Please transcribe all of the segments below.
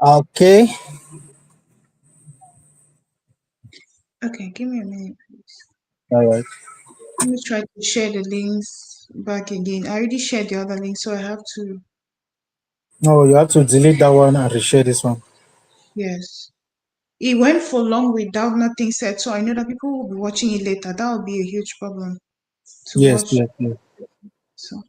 Okay. Okay, give me a minute, please. All right. Let me try to share the links back again. I already shared the other link, so I have to, No, you have to delete that one and reshare this one. yes. It went for long without nothing said, so I know that people will be watching it later. That will be a huge problem to Yes, watch. yes, yes. So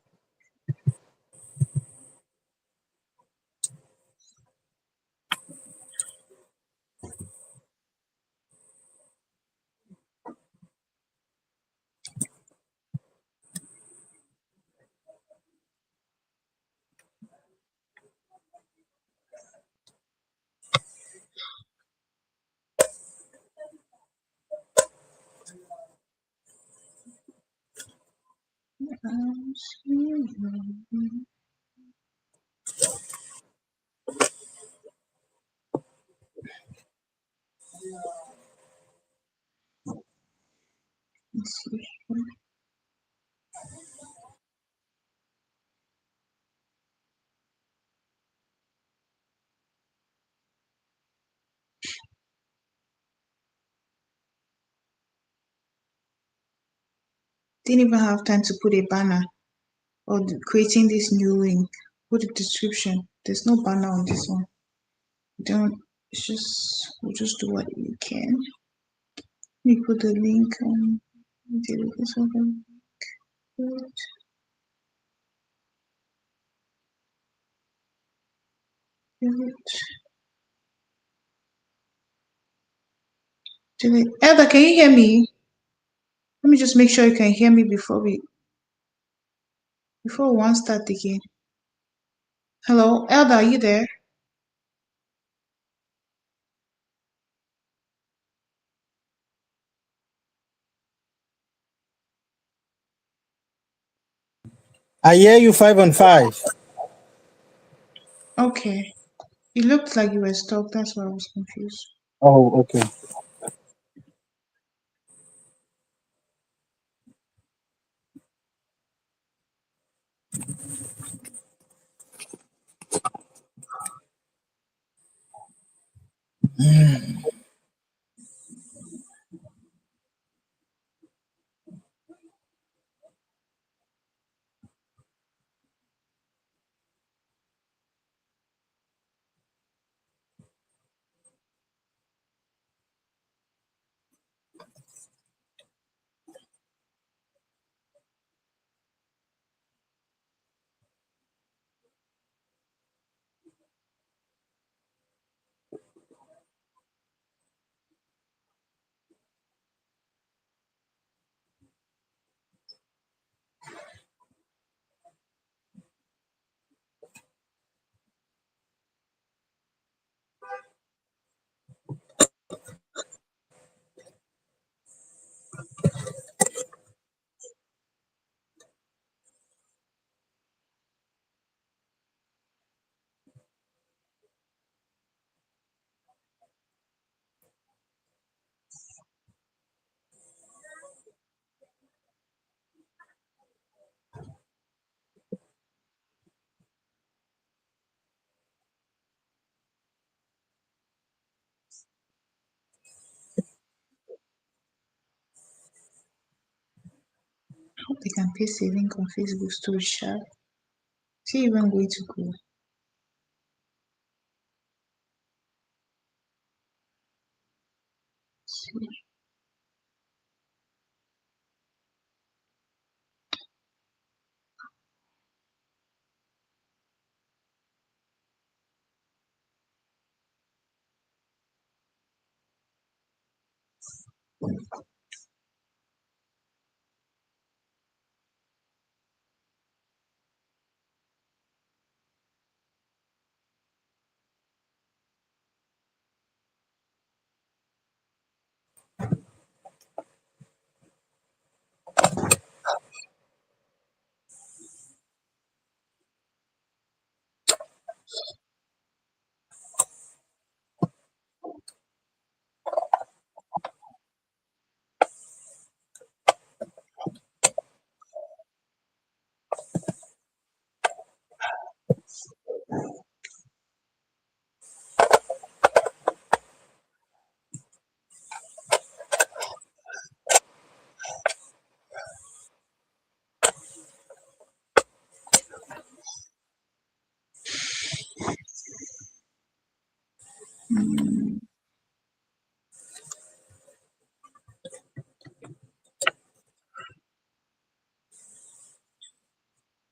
let's see. Didn't even have time to put a banner or creating this new link. Put a description. There's no banner on this one. Don't. It's just we'll just do what you can. Let me put the link on. Delete this one. Delete. Elder, can you hear me? Let me just make sure you can hear me before we want to start again. Hello, Elder, are you there? I hear you 5 on 5. Okay. It looked like you were stuck. That's why I was confused. Oh, okay. I hope they can paste a link on Facebook story chat. See even way to go. See.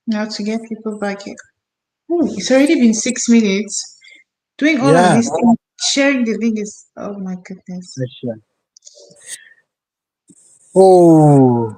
Now to get people back here. Ooh, it's already been 6 minutes. Doing all of Yeah, this thing, sharing the thing is, oh my goodness. that's sure. Oh,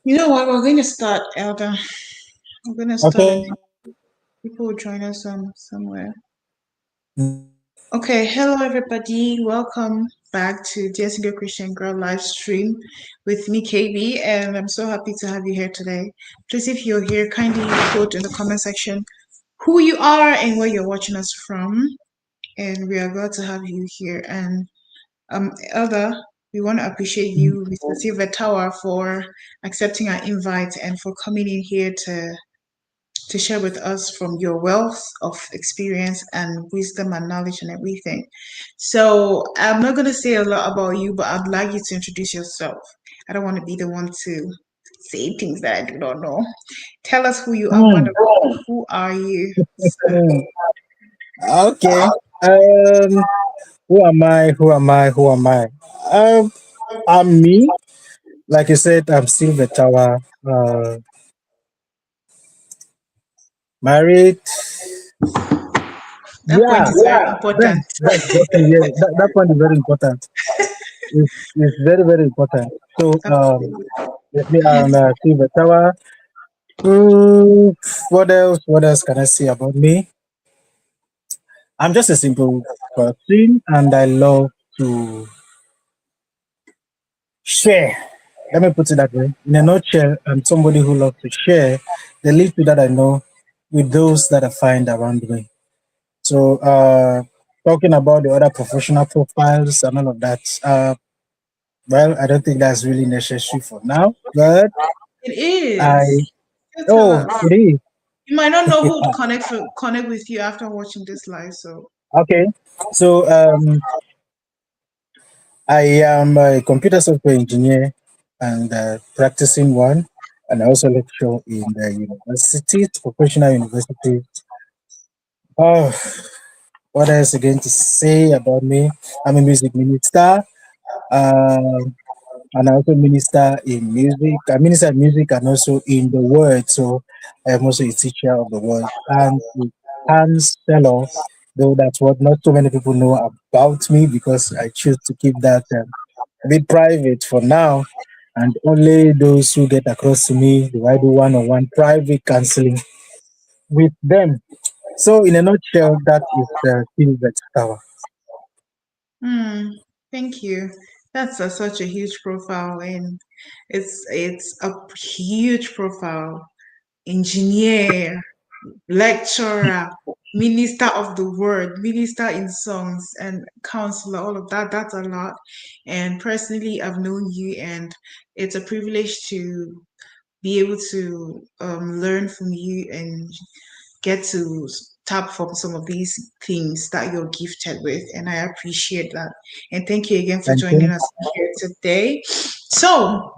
You know what? We're going to start, Elder. We're going to start and okay. then people will join us somewhere. Okay, hello everybody. Welcome back to Dear Single Christian Girl live stream with me, KB, and I'm so happy to have you here today. Please, if you're here, kindly put in the comment section who you are and where you're watching us from. And we are glad to have you here. And Elder, we want to appreciate you, Mr. Silver Tower, for accepting our invite and for coming in here to share with us from your wealth of experience and wisdom and knowledge and everything. So I'm not going to say a lot about you, but I'd like you to introduce yourself. I don't want to be the one to say things that I do not know. Tell us who you are, man Hmm. of God. Who are you, sir? Okay. Um, who am I? Who am I? Who am I? I'm me. Like you said, I'm Silver Tower. Married. That point Yeah, is very important. that's definitely, yeah, that point is very important. It's very, very important. So, Absolutely. yeah, I'm Silver Tower. Mm, what else? What else can I say about me? I'm just a simple person, and I love to share. Let me put it that way. In a nutshell, I'm somebody who loves to share the little that I know with those that I find around me. So, talking about the other professional profiles and all of that, well, I don't think that's really necessary for now. But It is. I, You tell oh, us. it is. You might not know who to connect with you after watching this live. So Okay. So, I am a computer software engineer and practicing one, and I also lecture in the university, professional university. Oh, what else again to say about me? I'm a music minister, um, and I also minister in music. I minister in music and also in the word. So I am also a teacher of the word and a counselor, though that's what not so many people know about me because I choose to keep that a bit private for now. And only those who get across to me do I do one-on-one private counseling with them. So, in a nutshell, that is the Silver Tower. hmm, thank you. That's such a huge profile, and it's a huge profile. Engineer, lecturer, minister of the word, minister in songs, and counselor. All of that. That's a lot. And personally, I've known you, and it's a privilege to be able to learn from you and get to tap from some of these things that you're gifted with. And I appreciate that. And thank you again for Thank joining you. us here today. So,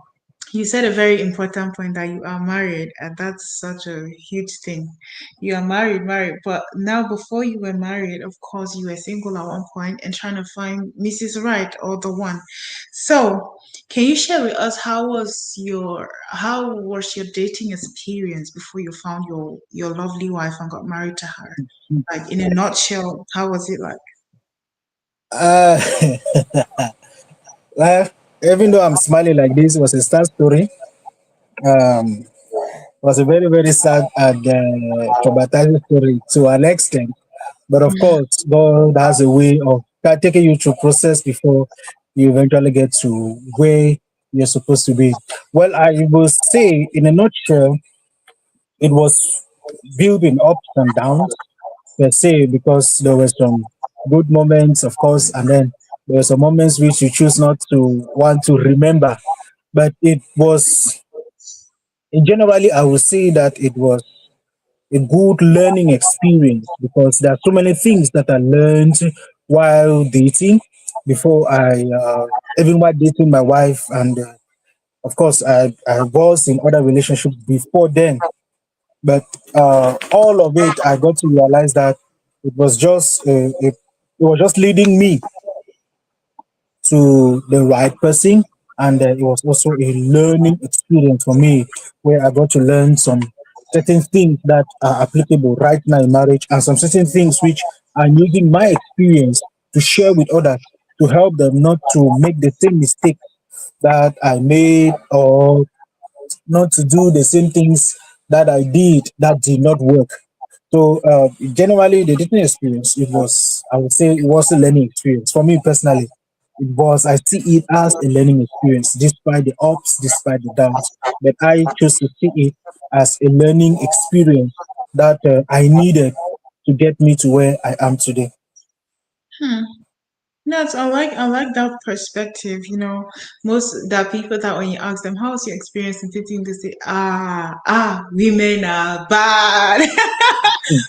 you said a very important point that you are married, and that's such a huge thing. You are married, but now before you were married, of course, you were single at one point and trying to find Mrs. Right or the one. So, can you share with us how was your dating experience before you found your lovely wife and got married to her? Like in a nutshell, how was it like? Uh, well, even though I'm smiling like this, it was a sad story. It was a very, very sad and traumatizing story to an extent. But of course, God has a way of taking you through process before you eventually get to where you're supposed to be. Well, I will say in a nutshell, it was building ups and downs per se, because there were some good moments, of course, and then there were some moments which you choose not to want to remember. But it was, generally, I would say that it was a good learning experience, because there are so many things that I learned while dating before even while dating my wife. And of course, I was in other relationships before then. But all of it, I got to realize that it was just it was just leading me to the right person, and it was also a learning experience for me, where I got to learn some certain things that are applicable right now in marriage, and some certain things which I'm using my experience to share with others, to help them not to make the same mistake that I made, or not to do the same things that I did not work. So generally, the dating experience, it was, I would say, it was a learning experience for me personally. It was, I see it as a learning experience, despite the ups, despite the downs. But I chose to see it as a learning experience that I needed to get me to where I am today. Hmm. Yes, I like that perspective. Most that people that when you ask them how's your experience in dating, they say, women are bad.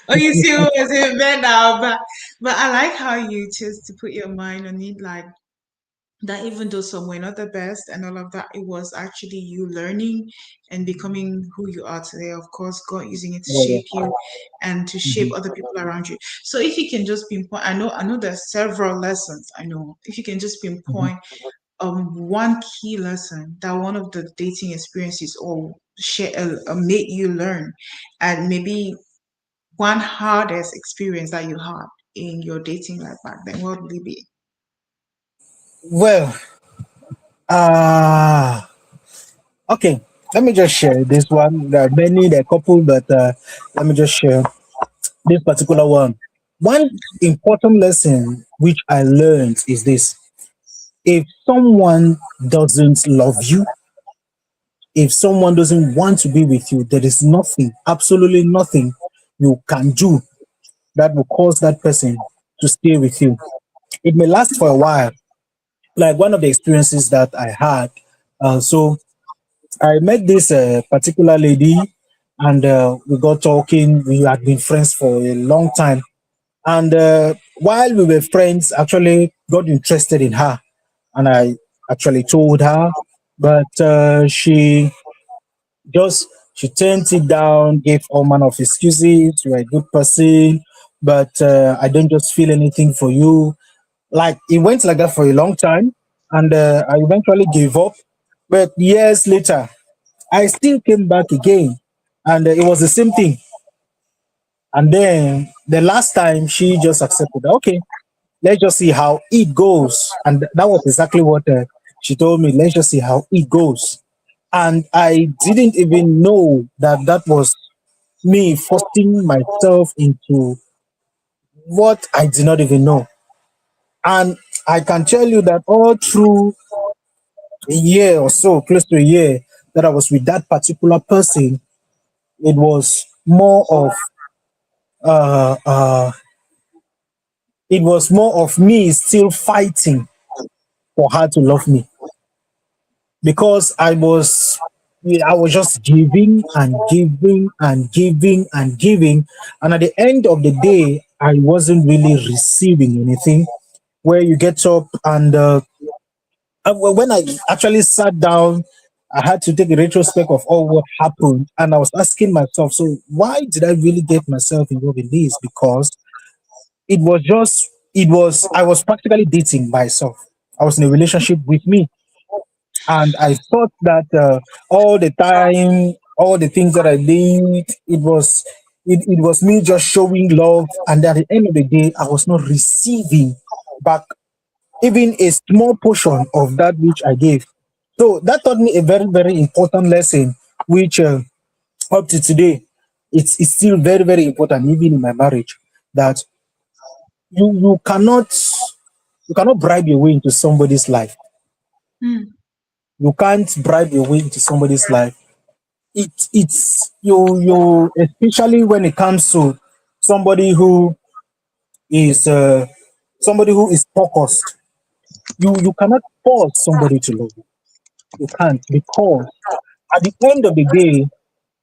Oh, you see what I say, men are bad. But I like how you chose to put your mind on it, like that even though some were not the best and all of that, it was actually you learning and becoming who you are today. Of course, God using it to Oh, shape you and to shape yeah. other people around you. So if you can just pinpoint, I know there's several lessons. I know if you can just Mhm. pinpoint one key lesson that one of the dating experiences or share made you learn, and maybe one hardest experience that you had in your dating life back then, what would it be? Well, uh, okay. Let me just share this one. There are many, there are couple, but let me just share this particular one. One important lesson which I learned is this: if someone doesn't love you, if someone doesn't want to be with you, there is nothing, absolutely nothing you can do that will cause that person to stay with you. It may last for a while. Like one of the experiences that I had. So I met this particular lady, and we got talking. We had been friends for a long time. And while we were friends, actually got interested in her, and I actually told her, but she turned it down, gave all manner of excuses. You're a good person, but I don't just feel anything for you. Like it went like that for a long time, and I eventually gave up. But years later, I still came back again, and it was the same thing. And then the last time, she just accepted, okay, let's just see how it goes. And that was exactly what she told me. Let's just see how it goes. And I didn't even know that that was me forcing myself into what I did not even know. And I can tell you that all through a year or so, close to a year, that I was with that particular person, it was more of uh, uh, me still fighting for her to love me, because I was just giving and giving and giving and giving, and at the end of the day, I wasn't really receiving anything. Where you get up and when I actually sat down, I had to take a retrospect of all what happened, and I was asking myself, so why did I really get myself involved in this? Because I was practically dating myself. I was in a relationship with me, and I thought that all the time, all the things that I did, it was me just showing love, and at the end of the day, I was not receiving back even a small portion of that which I gave. So that taught me a very, very important lesson, which up to today, it's still very, very important, even in my marriage, that you cannot. You cannot bribe your way into somebody's life. Hmm. You can't bribe your way into somebody's life. It's you especially when it comes to somebody who is somebody who is focused. You cannot force somebody to love you. You can't, because at the end of the day,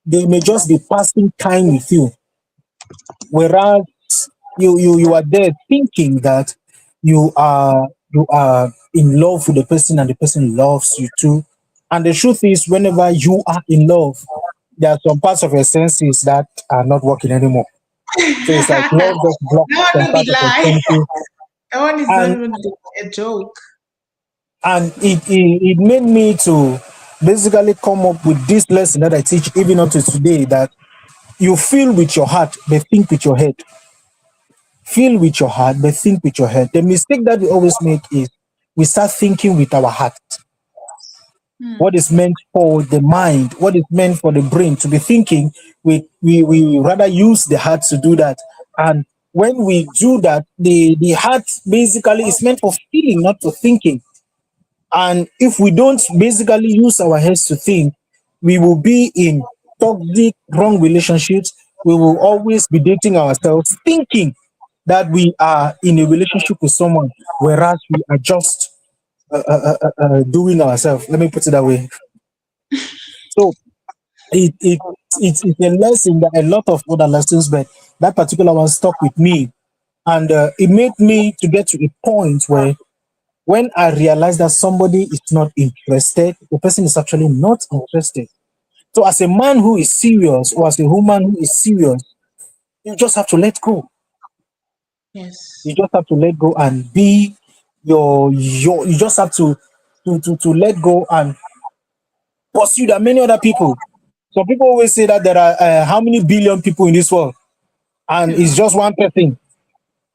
they may just be passing time with you, whereas you are there thinking that you are in love with the person and the person loves you too. And the truth is, whenever you are in love, there are some parts of your senses that are not working anymore. So it's like That love just blocks one some no be part of your lie. senses. That one is not and even a joke. and it made me to basically come up with this lesson that I teach even up to today, that you feel with your heart but think with your head. Feel with your heart but think with your head. The mistake that we always make is we start thinking with our heart. Hmm. What is meant for the mind, what is meant for the brain to be thinking, we rather use the heart to do that. And when we do that, the heart basically is meant for feeling, not for thinking. And if we don't basically use our heads to think, we will be in toxic, wrong relationships. We will always be dating ourselves, thinking that we are in a relationship with someone, whereas we are just doing ourselves. Let me put it that way. So it, it it's a lesson that a lot of other lessons, but that particular one stuck with me, and it made me to get to a point where when I realized that somebody is not interested, the person is actually not interested. So, as a man who is serious, or as a woman who is serious, you just have to let go. Yes. You just have to let go and be your. You just have to let go and pursue. There are many other people. Some people always say that there are how many billion people in this world, and it's Yeah. just one person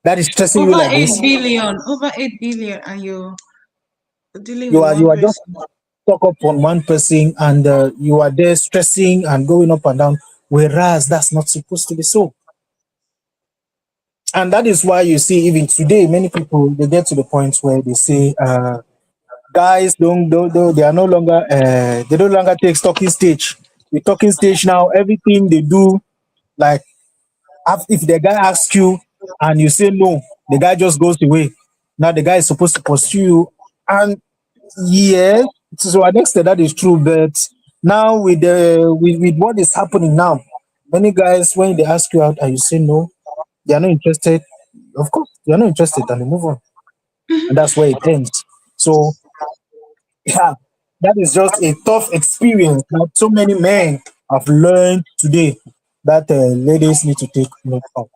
that is stressing you Over like eight this. billion. Over 8 billion, and you're dealing You with are one you are just person. stuck up on one person, and you are there stressing and going up and down, whereas that's not supposed to be so. And that is why you see even today many people they get to the point where they say guys don't they are no longer they no longer take talking stage. With talking stage now, everything they do, like, if the guy asks you and you say no, the guy just goes away. Now the guy is supposed to pursue you. And yes, to an extent that is true, but now with what is happening now, many guys, when they ask you out and you say no, they are not interested. Of course, they are not interested, and they move on, and that's where it ends. So yeah, that is just a tough experience that so many men have learned today that ladies need to take note of.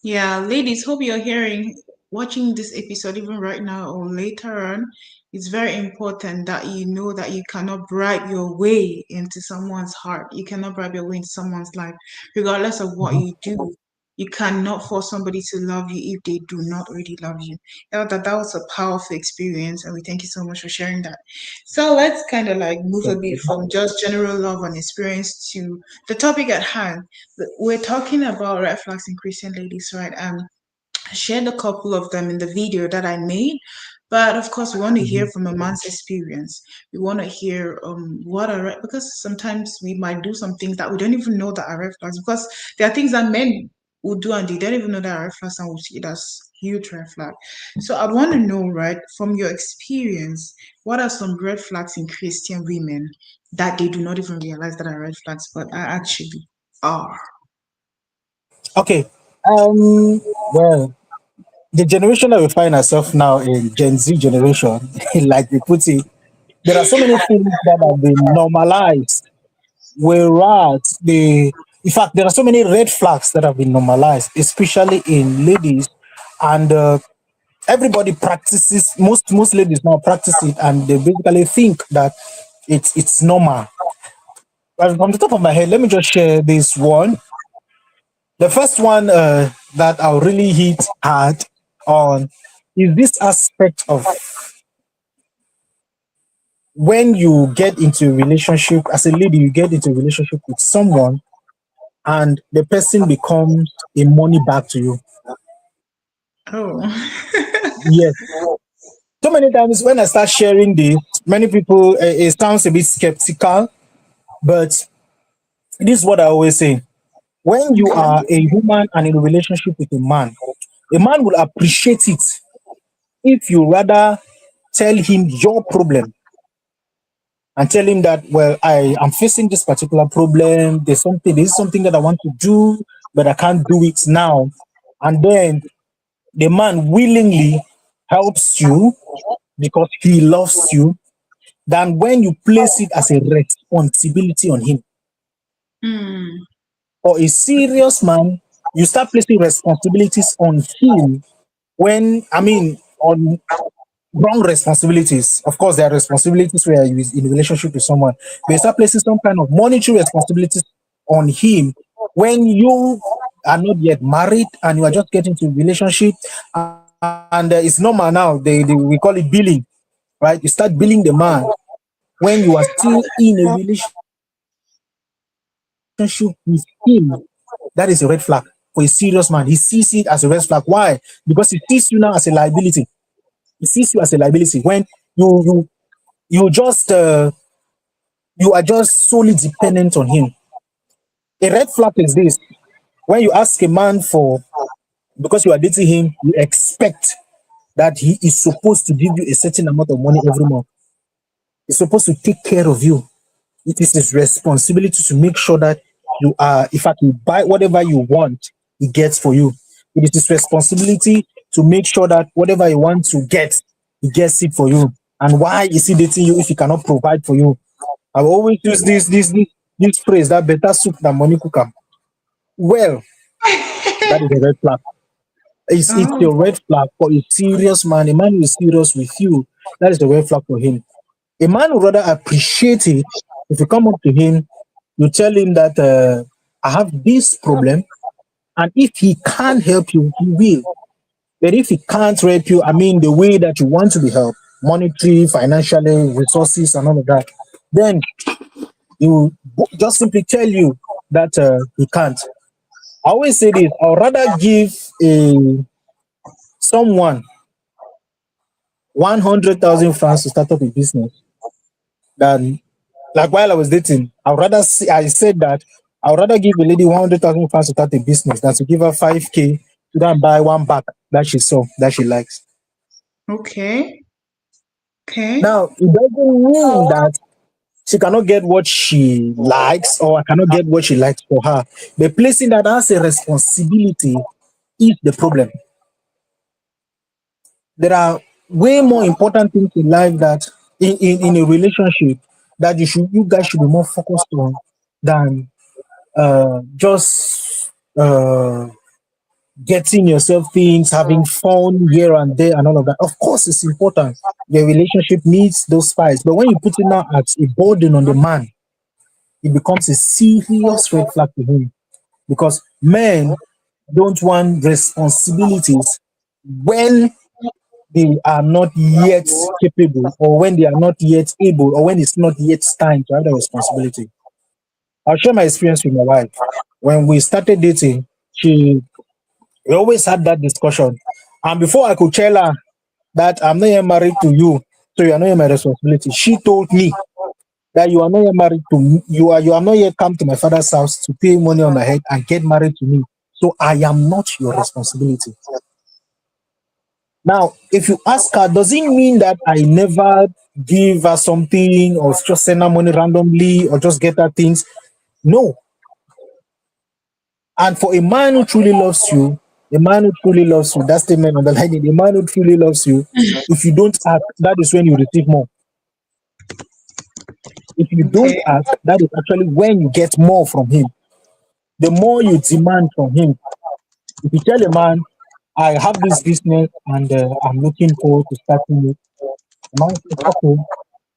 Yeah, ladies, hope you're hearing, watching this episode even right now or later on. It's very important that you know that you cannot bribe your way into someone's heart. You cannot bribe your way into someone's life, regardless of what Mhm. you do. You cannot force somebody to love you if they do not really love you. That was a powerful experience, and we thank you so much for sharing that. So let's kind of like move a bit from just general love and experience to the topic at hand. We're talking about red flags in Christian ladies, right? I shared a couple of them in the video that I made, but of course, we want to hear Mhm. from a man's experience. We want to hear what are because sometimes we might do some things that we don't even know that are red flags, because there are things that men will do and they don't even know that are red flags, and will see it as huge red flag. So I want to know, right, from your experience, what are some red flags in Christian women that they do not even realize that are red flags, but are actually are? Okay. Well, the generation that we find ourselves now in Gen Z generation, like we put it, there are so many things that have been normalized, whereas in fact, there are so many red flags that have been normalized, especially in ladies, and everybody practices. Most ladies now practice it, and they basically think that it's normal. Well, from the top of my head, let me just share this one. The first one that I'll really hit hard on is this aspect of when you get into a relationship, as a lady, you get into a relationship with someone and the person becomes a money bag to you. Oh. Yes. So many times when I start sharing this, many people, it sounds a bit skeptical, but this is what I always say. When you Okay. are a woman and in a relationship with a man will appreciate it if you rather tell him your problem and tell him that, well, I am facing this particular problem. This is something that I want to do, but I can't do it now. And then the man willingly helps you because he loves you, than when you place it as a responsibility on him. Hmm. For a serious man, you start placing responsibilities on him when, I mean, on wrong responsibilities. Of course, there are responsibilities where you is in a relationship with someone, but you start placing some kind of monetary responsibilities on him when you are not yet married and you are just getting to a relationship, and it's normal now. We call it billing, right? You start billing the man when you are still in a relationship with him. That is a red flag for a serious man. He sees it as a red flag. Why? Because he sees you now as a liability. He sees you as a liability when you you just you are just solely dependent on him. A red flag is this: when you ask a man for, because you are dating him, you expect that he is supposed to give you a certain amount of money every month. He's supposed to take care of you. It is his responsibility to make sure that you are, in fact, you buy whatever you want, he gets for you. It is his responsibility to make sure that whatever you want to get, he gets it for you. And why is he dating you if he cannot provide for you? I always use this phrase, that better soup than money cooker. Well, that is a red flag. It's Oh. a red flag for a serious man. A man who is serious with you, that is the red flag for him. A man would rather appreciate it if you come up to him, you tell him that I have this problem, and if he can't help you, he will. But if he can't help you, I mean, the way that you want to be helped, monetary, financially, resources, and all of that, then he will just simply tell you that he can't. I always say this: I would rather give a someone 100,000 francs to start up a business than, like, while I was dating, I said that I would rather give a lady 100,000 francs to start a business than to give her 5K to go and buy one bag that she saw that she likes. Okay. Okay. Now, it doesn't mean that she cannot get what she likes or I cannot get what she likes for her. But placing that as a responsibility is the problem. There are way more important things in life that in a relationship that you guys should be more focused on than just getting yourself things, having fun here and there, and all of that. Of course, it's important. The relationship needs those spice, but when you put it now as a burden on the man, it becomes a serious red flag to him because men don't want responsibilities when they are not yet capable, or when they are not yet able, or when it's not yet time to have the responsibility. I'll share my experience with my wife. When we started dating, she we always had that discussion. And before I could tell her that I'm not yet married to you, so you are not yet my responsibility, she told me that you are not yet married to me, you are not yet come to my father's house to pay money on my head and get married to me. So I am not your responsibility. Now, if you ask her, does it mean that I never give her something or just send her money randomly or just get her things? No. And for a man who truly loves you, a man who truly loves you, that statement underlining, a man who truly loves you, if you don't ask, that is when you receive more. If you don't Okay. ask, that is actually when you get more from him. The more you demand from him. If you tell a man, I have this business and I'm looking forward to starting it, the man says, okay,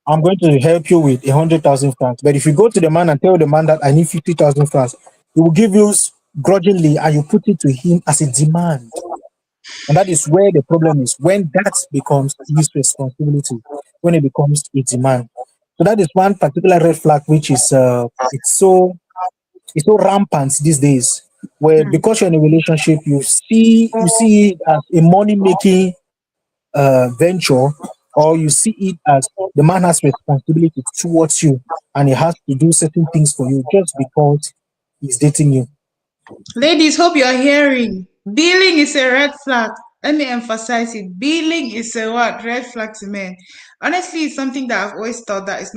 I'm going to help you with 100,000 francs. But if you go to the man and tell the man that I need 50,000 francs, he will give you grudgingly and you put it to him as a demand. And that is where the problem is when that becomes his responsibility, when it becomes a demand. So that is one particular red flag which is it's so rampant these days. where because you're in a relationship, you see it as a money making venture, or you see it as the man has responsibility towards you and he has to do certain things for you just because he's dating you. Ladies, hope you're hearing. Billing is a red flag. Let me emphasize it. Billing is a what? Red flag to men. Honestly, it's something that I've always thought that it's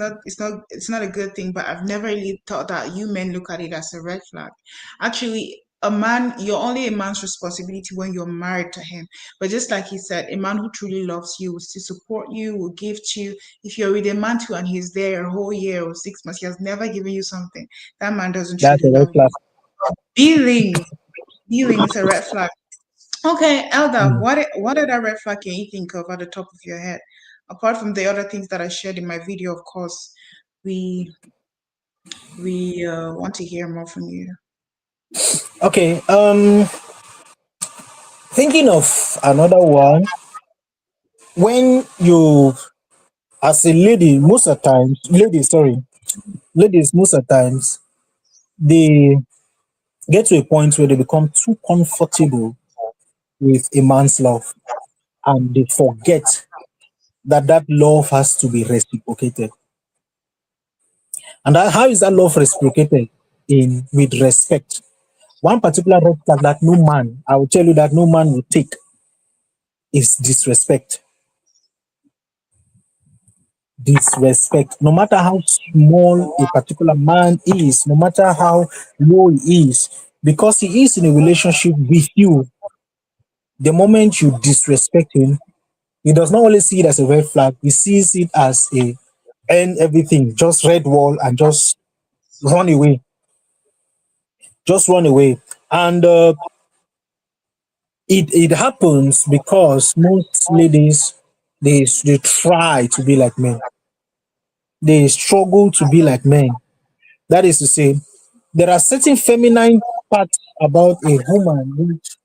not a good thing, but I've never really thought that you men look at it as a red flag. Actually, a man, you're only a man's responsibility when you're married to him. But just like he said, a man who truly loves you will still support you, will gift you. If you're with a man too and he's there a whole year or 6 months, he has never given you something, that man doesn't That's a truly red love you. flag. Billing. Billing is a red flag. Okay, Elda, Mm. what other red flag can you think of at the top of your head? Apart from the other things that I shared in my video, of course, we we want to hear more from you. Okay, thinking of another one, when you, as a lady, most of the times, ladies, most of the times, they get to a point where they become too comfortable with a man's love and they forget that that love has to be reciprocated. And how is that love reciprocated? In with respect. One particular red flag that no man, I will tell you that no man will take is disrespect. Disrespect. No matter how small a particular man is, no matter how low he is, because he is in a relationship with you, the moment you disrespect him, he does not only see it as a red flag, he sees it as a end everything, just red wall and just run away. Just run away. And it happens because most ladies they try to be like men. They struggle to be like men. That is to say, there are certain feminine parts about a woman which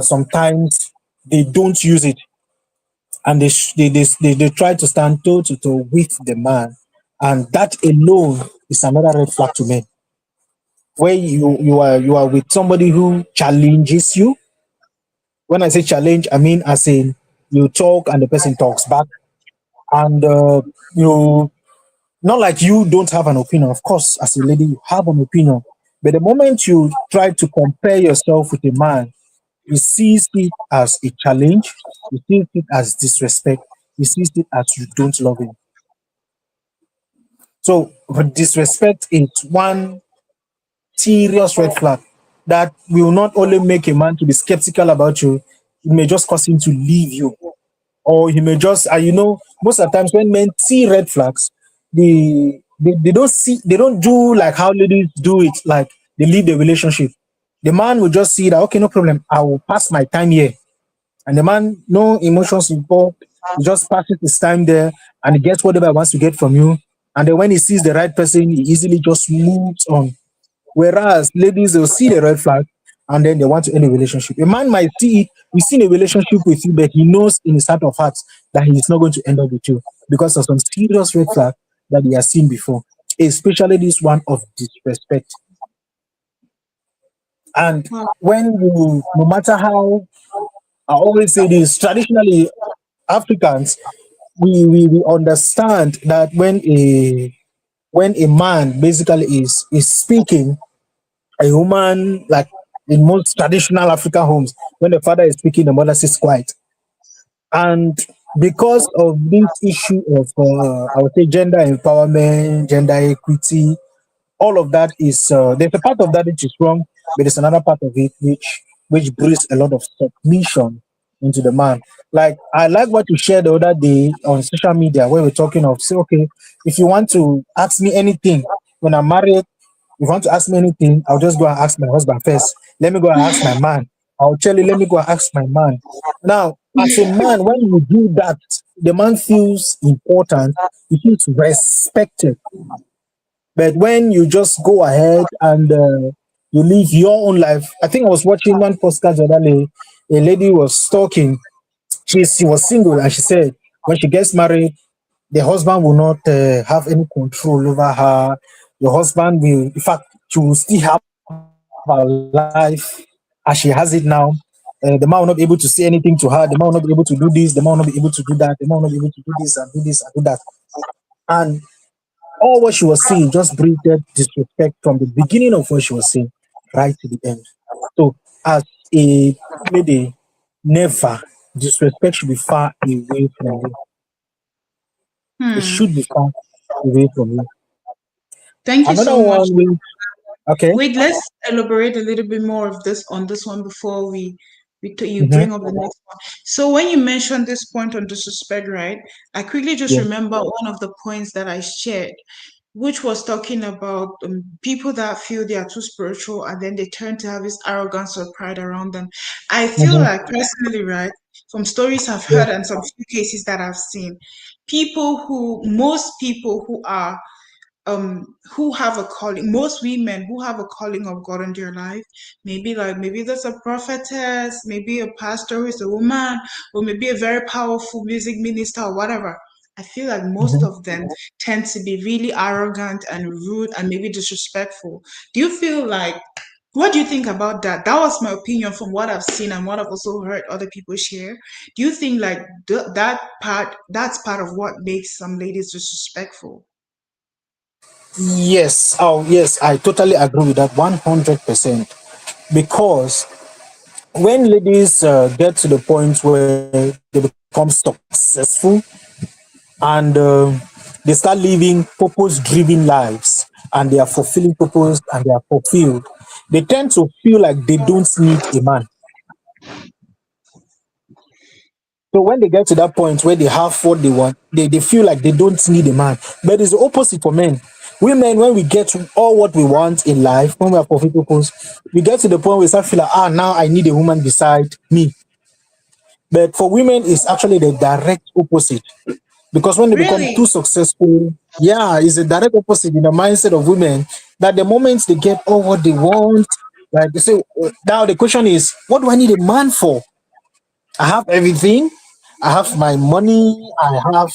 sometimes they don't use it, and they try to stand toe to toe with the man, and that alone is another red flag to men. Where you are with somebody who challenges you. When I say challenge, I mean as in you talk and the person talks back, and you, not like you don't have an opinion. Of course, as a lady, you have an opinion, but the moment you try to compare yourself with a man, he sees it as a challenge, he sees it as disrespect, he sees it as you don't love him. So disrespect is one serious red flag that will not only make a man to be skeptical about you, it may just cause him to leave you. Or he may just, most of the times when men see red flags, they don't do like how ladies do it, like they leave the relationship. The man will just see that, okay, no problem, I will pass my time here. And the man, no emotions involved, he just passes his time there and he gets whatever he wants to get from you. And then when he sees the right person, he easily just moves on. Whereas ladies will see the red flag and then they want to end a relationship. A man might see it, he's in a relationship with you, but he knows in his heart of hearts that he is not going to end up with you because of some serious red flag that he has seen before, especially this one of disrespect. And Wow. when you, no matter how, I always say this, traditionally, Africans, we understand that when a man basically is speaking, a woman, like in most traditional African homes, when the father is speaking, the mother sits quiet. And because of this issue of, I would say, gender empowerment, gender equity, all of that is, there's a part of that which is wrong, but there's another part of it which brings a lot of submission into the man. Like I like what you shared the other day on social media where we're talking of, say, okay, if you want to ask me anything when I'm married, if you want to ask me anything, I'll just go and ask my husband first. Let me go and ask my man. I'll tell you, let me go and ask my man. Now, as a man, when you do that, the man feels important, he feels respected. But when you just go ahead and you live your own life, I think I was watching one podcast the other day. A lady was talking. She was single, and she said when she gets married, the husband will not have any control over her. The husband will, in fact, she will still have control her life as she has it now. The man will not be able to say anything to her. The man will not be able to do this. The man will not be able to do that. The man will not be able to do this and do this and do that. And all what she was saying just breathed disrespect from the beginning of what she was saying right to the end. So, as a lady, never disrespect should be far away from you. It Hmm. should be far away from you. Thank you Another so much. one, which, okay. Wait, let's elaborate a little bit more of this on this one before you Hmm. bring up the next one. So when you mentioned this point on disrespect, right? I quickly just Yeah. remember one of the points that I shared, which was talking about people that feel they are too spiritual and then they turn to have this arrogance or pride around them. I feel Hmm. like personally, right, from stories I've Yeah. heard and some few cases that I've seen, most people who have a calling, most women who have a calling of God in their life, maybe there's a prophetess, maybe a pastor who is a woman, or maybe a very powerful music minister or whatever. I feel like most Hmm. of them tend to be really arrogant and rude and maybe disrespectful. Do you feel like what do you think about that? That was my opinion from what I've seen and what I've also heard other people share. Do you think like that's part of what makes some ladies disrespectful? Yes. Oh, yes. I totally agree with that 100%. Because when ladies get to the point where they become successful and they start living purpose driven lives and they are fulfilling purpose and they are fulfilled, they tend to feel like they don't need a man. So when they get to that point where they have what they want, they feel like they don't need a man. But it's the opposite for men. Women, when we get to all what we want in life, when we are fulfilling purpose, we get to the point where we start feeling like, now I need a woman beside me. But for women, it's actually the direct opposite. Because when they become Really? too successful, yeah, it's a direct opposite in the mindset of women that the moment they get all what they want, like they say, now the question is, what do I need a man for? I have everything. I have my money. I have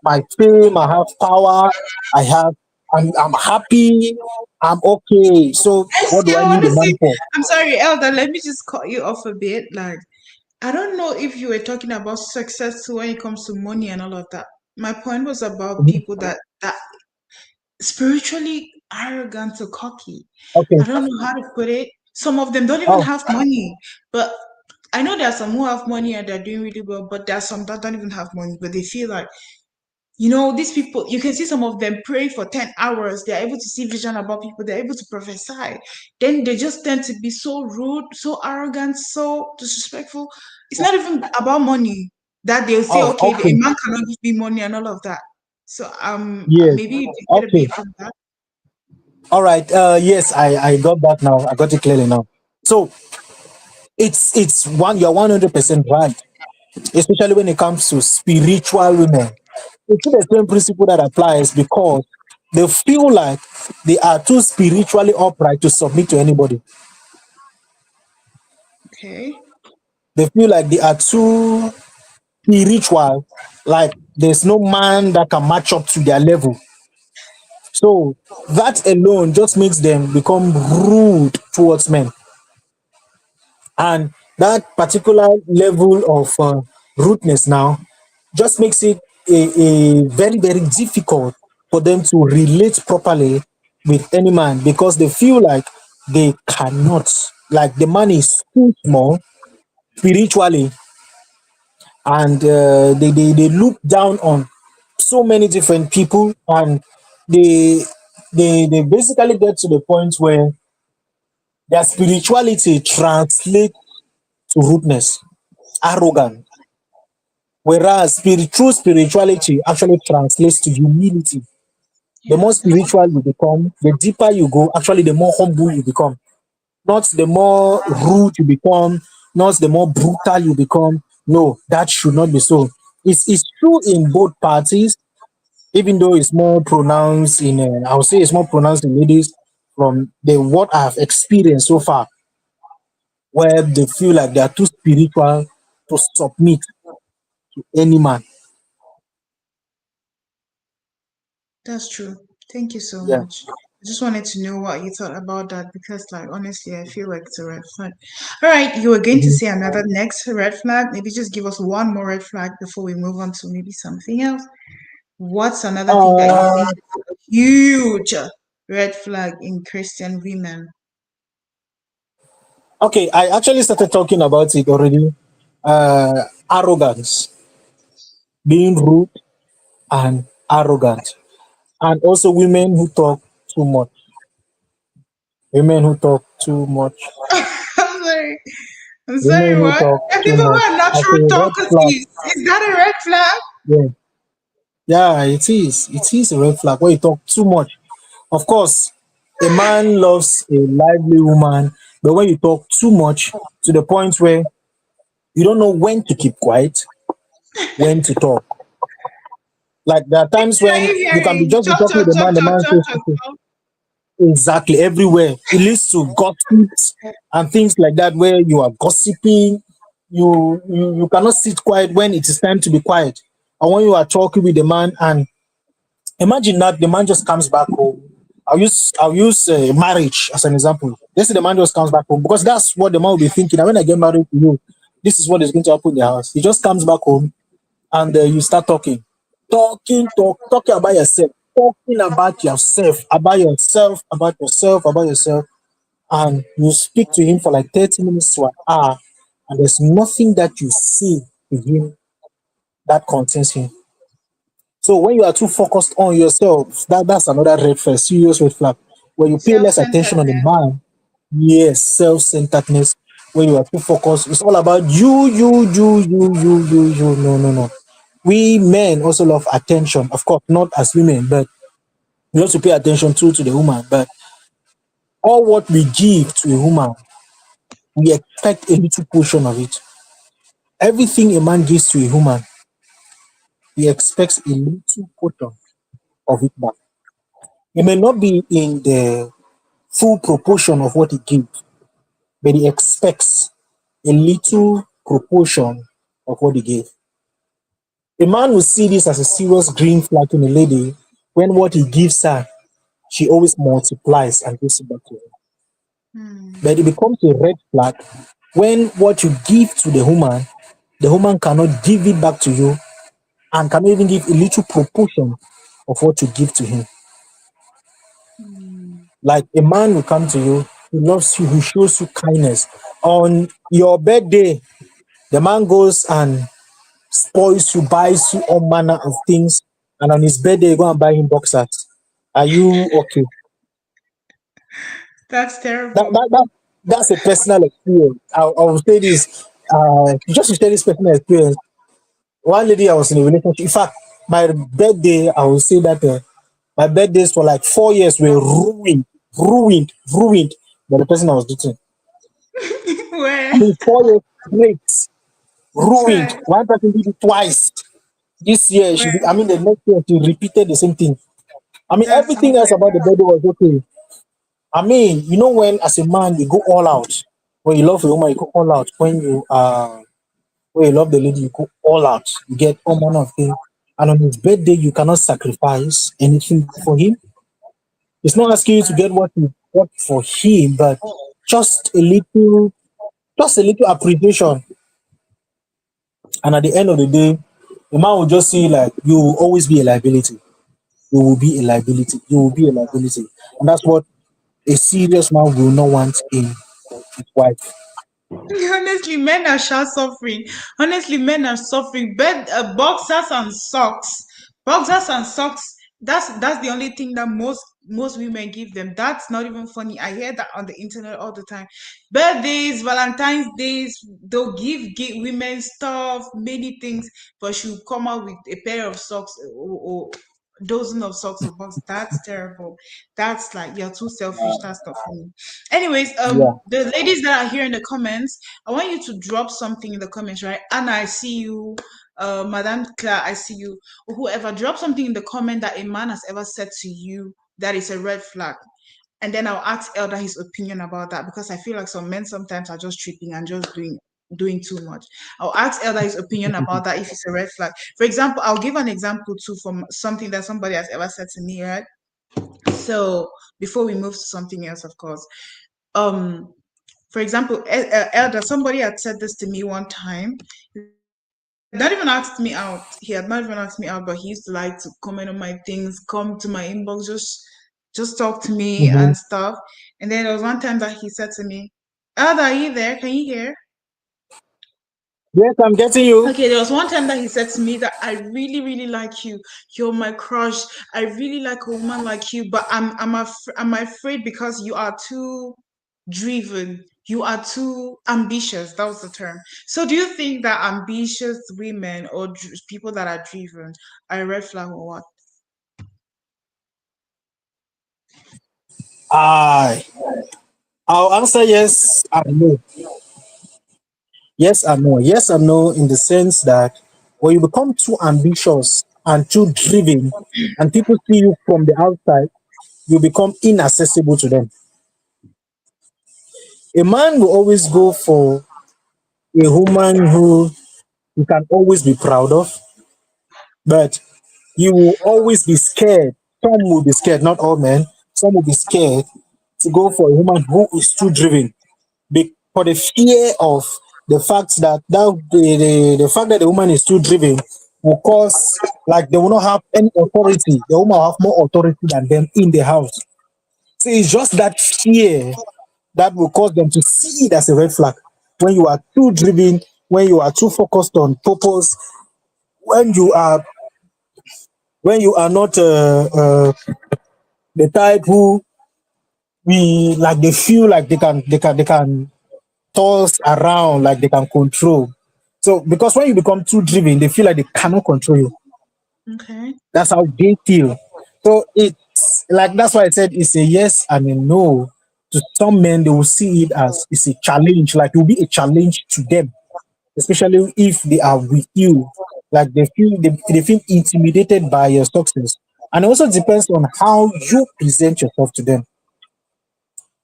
my fame. I have power. I have. I'm happy. I'm okay. So I what do I still need want a to see. man for? I'm sorry, Elder. Let me just cut you off a bit. Like, I don't know if you were talking about success when it comes to money and all of that. My point was about Mhm. people that spiritually arrogant or cocky. Okay. I don't know how to put it. Some of them don't even Oh. have money, but I know there are some who have money and they're doing really well, but there are some that don't even have money, but they feel like these people, you can see some of them pray for 10 hours. They're able to see vision about people. They're able to prophesy. Then they just tend to be so rude, so arrogant, so disrespectful. It's not even about money that they'll say, Oh. okay, a Okay. man cannot give me money and all of that. So Yes. maybe you take it a Okay. bit from that. All right. Yes, I got that now. I got it clearly now. So it's one. You're 100% right, especially when it comes to spiritual women. It's still the same principle that applies because they feel like they are too spiritually upright to submit to anybody. Okay. They feel like they are too spiritual, like there's no man that can match up to their level. So that alone just makes them become rude towards men. And that particular level of rudeness now just makes it a very, very difficult for them to relate properly with any man because they feel like they cannot, like the man is too small spiritually, and they look down on so many different people, and they they basically get to the point where their spirituality translates to rudeness, arrogance. Whereas true spirituality actually translates to humility. The Yeah, more that's spiritual you become, the deeper you go, actually, the more humble you become. Not the more rude you become, not the more brutal you become. No, that should not be so. It's true in both parties, even though it's more pronounced in, I would say it's more pronounced in ladies from the what I've experienced so far, where they feel like they are too spiritual to submit to any man. that's true. Thank you so Yeah. much. I just wanted to know what you thought about that because, like, honestly, I feel like it's a red flag. All right, you were going to Mhm. say another next red flag. Maybe just give us one more red flag before we move on to maybe something else. What's another thing that you think Uh, is a huge red flag in Christian women? okay, I actually started talking about it already. Arrogance, being rude and arrogant, and also women who talk too much. Women who talk too much. I'm sorry. I'm Women sorry, who what? talk And too people who much. are As natural a red flag. talkatives. Is that a red flag? Yeah, yeah, it is. It is a red flag when you talk too much. Of course, a man loves a lively woman, but when you talk too much to the point where you don't know when to keep quiet, when to talk. Like there are times Are when you you can be hearing? just be Talk, talking talk, with talk, the talk, man talk, says talk, okay. talk. Exactly everywhere. It leads to gossips and things like that where you are gossiping. You cannot sit quiet when it is time to be quiet. And when you are talking with the man and imagine that the man just comes back home. I'll use marriage as an example. Let's say the man just comes back home because that's what the man will be thinking. And when I get married to you, this is what is going to happen in the house. He just comes back home and you start talking about yourself, about yourself, and you speak to him for like 30 minutes to an hour, and there's nothing that you see to him that concerns him. So when you are too focused on yourself, that's another red flag, serious red flag. When you pay less attention on the Self-centeredness. man, yes, self-centeredness. When you are too focused, it's all about you. No, no, no. We men also love attention, of course, not as women, but we also pay attention to the woman. But all what we give to a woman, we expect a little portion of it. Everything a man gives to a woman, he expects a little portion of it back. It may not be in the full proportion of what he gives, but he expects a little proportion of what he gave. A man will see this as a serious green flag in a lady when what he gives her, she always multiplies and gives it back to him. Hmm. But it becomes a red flag when what you give to the woman cannot give it back to you and cannot even give a little proportion of what you give to him. Hmm. Like a man will come to you, he loves you, he shows you kindness. On your birthday, the man goes and spoils you, buys you all manner of things, and on his birthday, you go and buy him boxers. Are you okay? That's That, terrible. that, that, that's a personal experience. I will say this, just to share this personal experience. One lady I was in a relationship. In fact, my birthday, I will say that my birthdays for like 4 years were ruined by the person I was dating. I Where? mean, 4 years straight, ruined. Where? One person did it twice. This year, I Where? mean, the next year, she repeated the same thing. I mean, That's everything else about the birthday was okay. I mean, you know, when as a man, you go all out. When you love a woman, you go all out. When you love the lady, you go all out. You get all manner of things. And on his birthday, you cannot sacrifice anything for him. It's not asking you to get what you got for him, but just a little, just a little appreciation. And at the end of the day, the man will just see like you will always be a liability. You will be a liability. You will be a liability. And that's what a serious man will not want in his wife. Honestly, men are sure suffering. Honestly, men are suffering. Boxers and socks. Boxers and socks. That's the only thing that most women give them. That's not even funny. I hear that on the internet all the time. Birthdays, Valentine's days, they'll give women stuff, many things, but she'll come out with a pair of socks or dozen of socks or box. That's terrible. That's like you're too selfish. That's not funny. Anyways, Yeah. the ladies that are here in the comments, I want you to drop something in the comments, right? Anna, I see you. Madame Claire, I see you. Or whoever, drop something in the comment that a man has ever said to you that is a red flag. And then I'll ask Elder his opinion about that because I feel like some men sometimes are just tripping and just doing too much. I'll ask Elder his opinion about that if it's a red flag. For example, I'll give an example too from something that somebody has ever said to me, right? So before we move to something else, of course, um, for example, Elder, somebody had said this to me one time. Not even asked me out. He had not even asked me out, but he used to like to comment on my things, come to my inbox, just talk to me Mm-hmm. and stuff. And then there was one time that he said to me, Elder, are you there? Can you hear? Yes, I'm getting you. Okay, there was one time that he said to me that I really, really like you. You're my crush. I really like a woman like you, but I'm afraid because you are too driven. You are too ambitious. That was the term. So, do you think that ambitious women or people that are driven are a red flag or what? I I'll answer yes and no. Yes and no. Yes and no in the sense that when you become too ambitious and too driven, and people see you from the outside, you become inaccessible to them. A man will always go for a woman who you can always be proud of, but you will always be scared. Some will be scared, not all men. Some will be scared to go for a woman who is too driven for the fear of the fact that the fact that the woman is too driven will cause like they will not have any authority. The woman will have more authority than them in the house. So it's just that fear that will cause them to see it as a red flag. When you are too driven, when you are too focused on purpose, when you are not the type who we like, they feel like they can toss around, like they can control. So because when you become too driven, they feel like they cannot control you. Okay. That's how they feel. So it's like that's why I said it's a yes and a no. To some men, they will see it as it's a challenge, like it will be a challenge to them, especially if they are with you. Like they feel intimidated by your success. And it also depends on how you present yourself to them.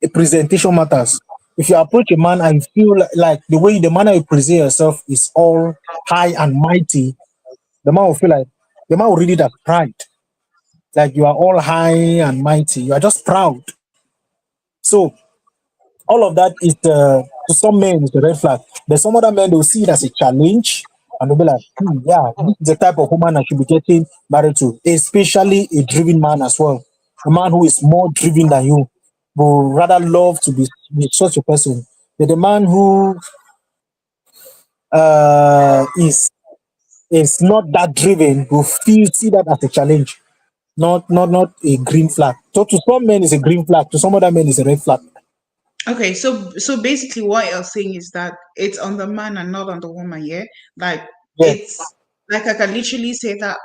A presentation matters. If you approach a man and you feel like the way the manner you present yourself is all high and mighty, the man will feel like the man will read it as pride. Like you are all high and mighty. You are just proud. So all of that is to some men is a red flag. But some other men, they'll see it as a challenge and they'll be like, yeah, this is the type of woman I should be getting married to, especially a driven man as well. A man who is more driven than you will rather love to be with such a person. But the man who is not that driven will feel see that as a challenge, not a green flag. So to some men it's a green flag, to some other men it's a red flag. Okay, so basically what you're saying is that it's on the man and not on the woman, yeah? Like Yes. it's like I can literally say that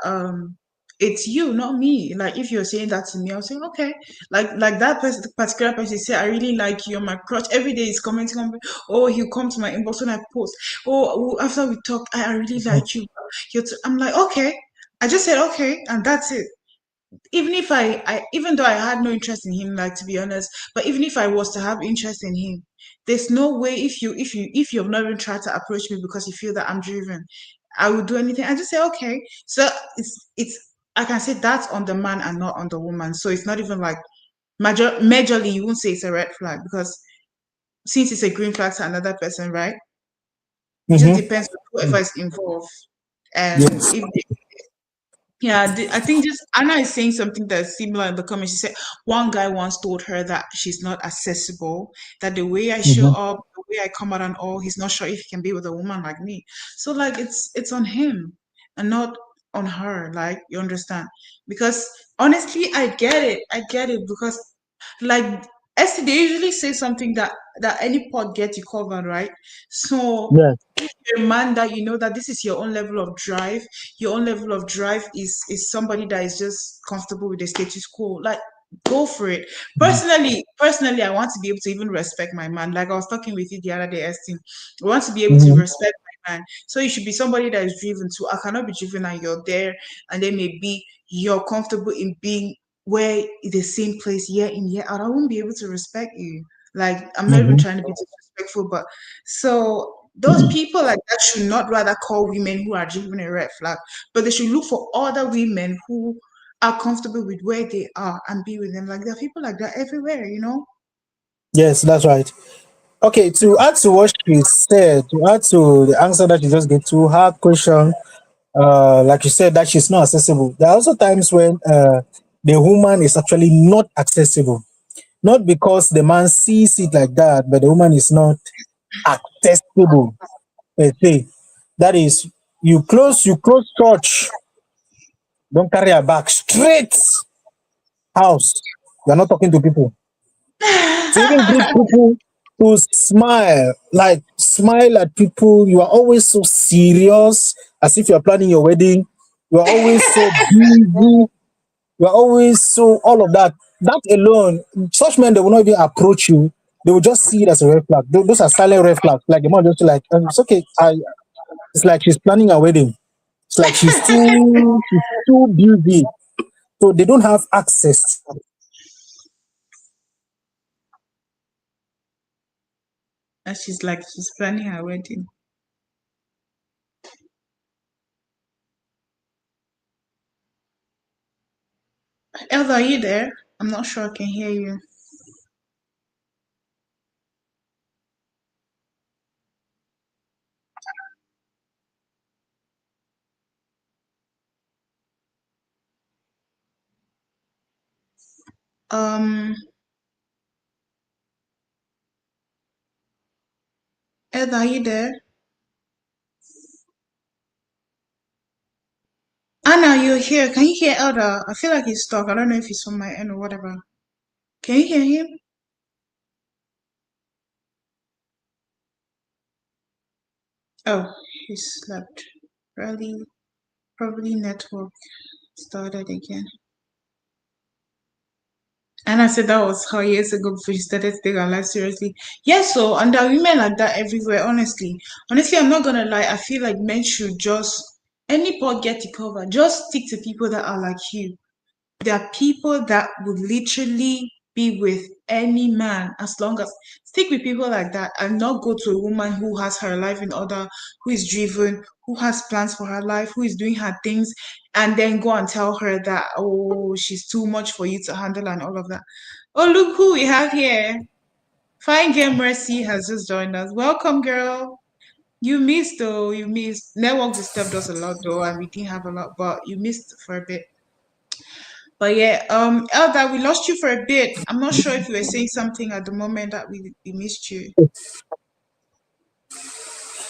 it's you, not me. Like if you're saying that to me, I'll say, okay. Like that person particular person say, I really like you, you're my crush. Every day he's commenting on me, oh, he'll come to my inbox when I post. Oh, after we talk, I really like you. I'm like, okay. I just said okay, and that's it. Even if even though I had no interest in him, like to be honest, but even if I was to have interest in him, there's no way if you've not even tried to approach me because you feel that I'm driven, I would do anything. I just say okay. So it's I can say that's on the man and not on the woman. So it's not even like majorly you won't say it's a red flag because since it's a green flag to another person, right? It just Mm-hmm. depends on whoever is involved. And Yes. if yeah, I think just Anna is saying something that's similar in the comments. She said one guy once told her that she's not accessible, that the way I show Mm-hmm. up, the way I come out and all, he's not sure if he can be with a woman like me. So like it's on him and not on her, like you understand? Because honestly, I get it. I get it because like Esty, they usually say something that any pot gets you covered, right? So Yes. a man that you know that this is your own level of drive, your own level of drive is somebody that is just comfortable with the status quo, like go for it. Personally I want to be able to even respect my man, like I was talking with you the other day, Esteem. I want to be able to Mm-hmm. respect my man, so you should be somebody that is driven too. I cannot be driven and you're there and then maybe you're comfortable in being where the same place year in year out. I won't be able to respect you. Like I'm not even Mm-hmm. trying to be disrespectful, but so those people like that should not rather call women who are driven a red flag, but they should look for other women who are comfortable with where they are and be with them. Like there are people like that everywhere, you know? Yes, that's right. Okay, to add to what she said, to add to the answer that you just gave to her question, like you said, that she's not accessible. There are also times when the woman is actually not accessible, not because the man sees it like that, but the woman is not accessible. Per se. That is, you close church, don't carry her back straight house. You're not talking to people. To even greet people, to smile, like smile at people. You are always so serious, as if you're planning your wedding. You are always so busy. You are always so all of that. That alone, such men they will not even approach you. They will just see it as a red flag. Those are silent red flags. Like the man just like, it's okay. It's like she's planning a wedding. It's like she's too busy. So they don't have access. And she's like, she's planning her wedding. Elsa, are you there? I'm not sure I can hear you. Um, Elsa, are you there? Anna, you're here. Can you hear Elda? I feel like he's stuck. I don't know if he's on my end or whatever. Can you hear him? Oh, he slept. Probably network started again. And I said that was how years ago before she started taking her life seriously. Yes, so and there are women like that everywhere, honestly. Honestly, I'm not gonna lie, I feel like men should just any pot get it covered. Just stick to people that are like you. There are people that would literally be with any man as long as stick with people like that and not go to a woman who has her life in order, who is driven, who has plans for her life, who is doing her things, and then go and tell her that, oh, she's too much for you to handle and all of that. Oh, look who we have here. Fine Girl Mercy has just joined us. Welcome, girl. You missed though. You missed. Network disturbed us a lot though, and we didn't have a lot, but you missed for a bit. But yeah, Elda, we lost you for a bit. I'm not sure if you were saying something at the moment that we missed you.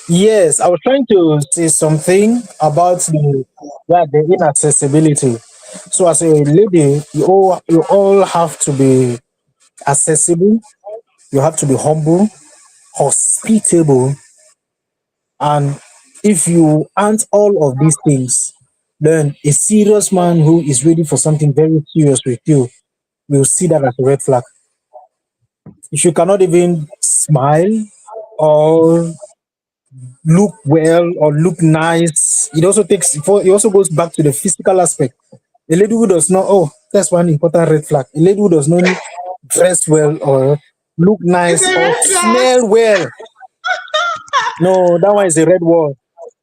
Yes, I was trying to say something about the inaccessibility. So as a lady, you all have to be accessible. You have to be humble, hospitable, and if you aren't all of these things, then a serious man who is ready for something very serious with you will see that as a red flag. If you cannot even smile or look well or look nice, it also goes back to the physical aspect. A lady who does not, oh, that's one important red flag. A lady who does not dress well or look It's nice a or red flag. smell well, no, that one is a red wall.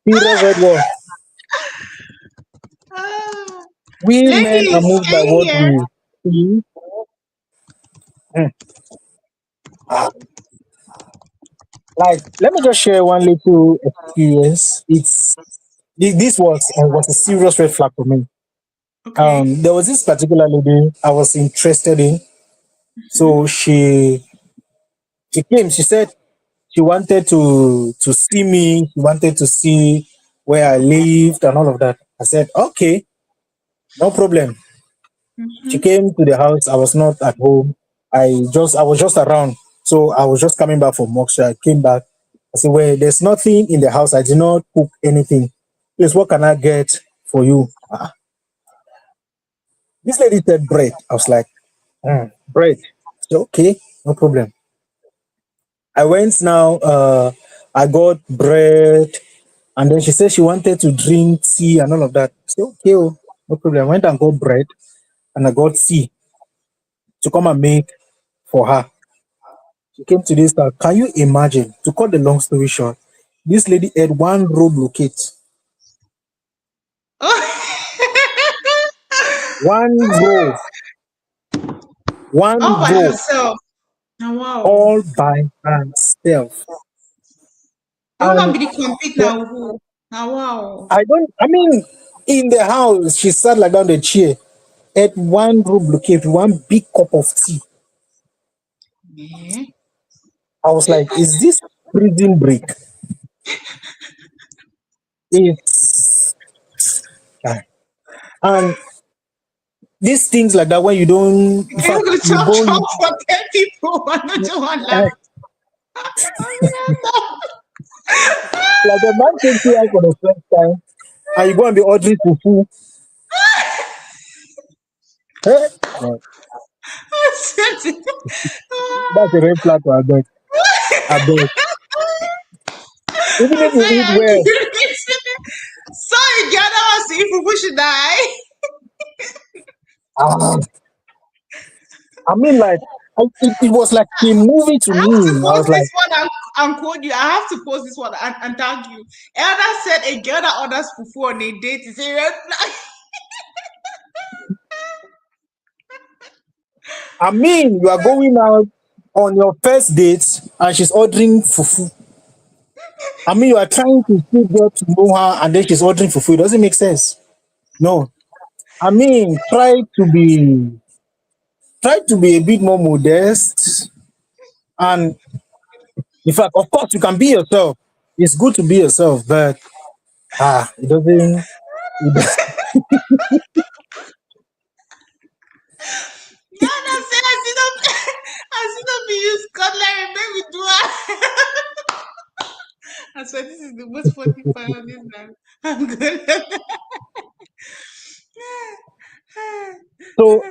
Serious red wall. Ah. We men are Ladies, moved can by you what hear? we see. Mm. Like, let me just share one little experience. This was a serious red flag for me. Okay. There was this particular lady I was interested in. So she came. She said she wanted to see me. She wanted to see where I lived and all of that. I said, okay, no problem. She Mm-hmm. came to the house. I was not at home. I was just around. So I was just coming back from work. So I came back. I said, well, there's nothing in the house. I did not cook anything. Please, what can I get for you? This lady said bread. I was like, bread. So okay, no problem. I went now. I got bread, and then she said she wanted to drink tea and all of that. I said okay, oh, no problem. I went and got bread, and I got tea to come and make for her. She came to this house. Can you imagine? To cut the long story short, this lady had one robe locate. Oh. one row, All one by row, herself. Oh, wow. all by herself. The woman And be the compete the, now. Who? Oh, wow. I don't, I mean, in the house, she sat like down the chair, ate one room bouquet, one big cup of tea. Yeah. I was like, is this prison break? It's, and these things like that, when you don't, in They fact, going to you chop go, chop you, for 10 people. I know you want laugh. eh, I like the man takes you out for the first time, and you go and be ordering fufu. Eh? God, said it. that's a red flag to I beg. I beg. Even I if you eat say, well, sorry, the other one say if we should die. ah, I mean, like, it was like a movie to I have to me. I post was this like, one and quote you. I have to post this one and tag you. Elder said a girl that orders fufu on a date is a red flag. I mean, you are going out on your first date, and she's ordering fufu. I mean, you are trying to still get to know her, and then she's ordering fufu. It doesn't make sense. No. I mean, try to be a bit more modest. And in fact, of course, you can be yourself. It's good to be yourself, but it doesn't. It does, Yeah, I say I see them. I see them be use cutlery and then we do it. I swear this is the most funny part of this now. I'm good. so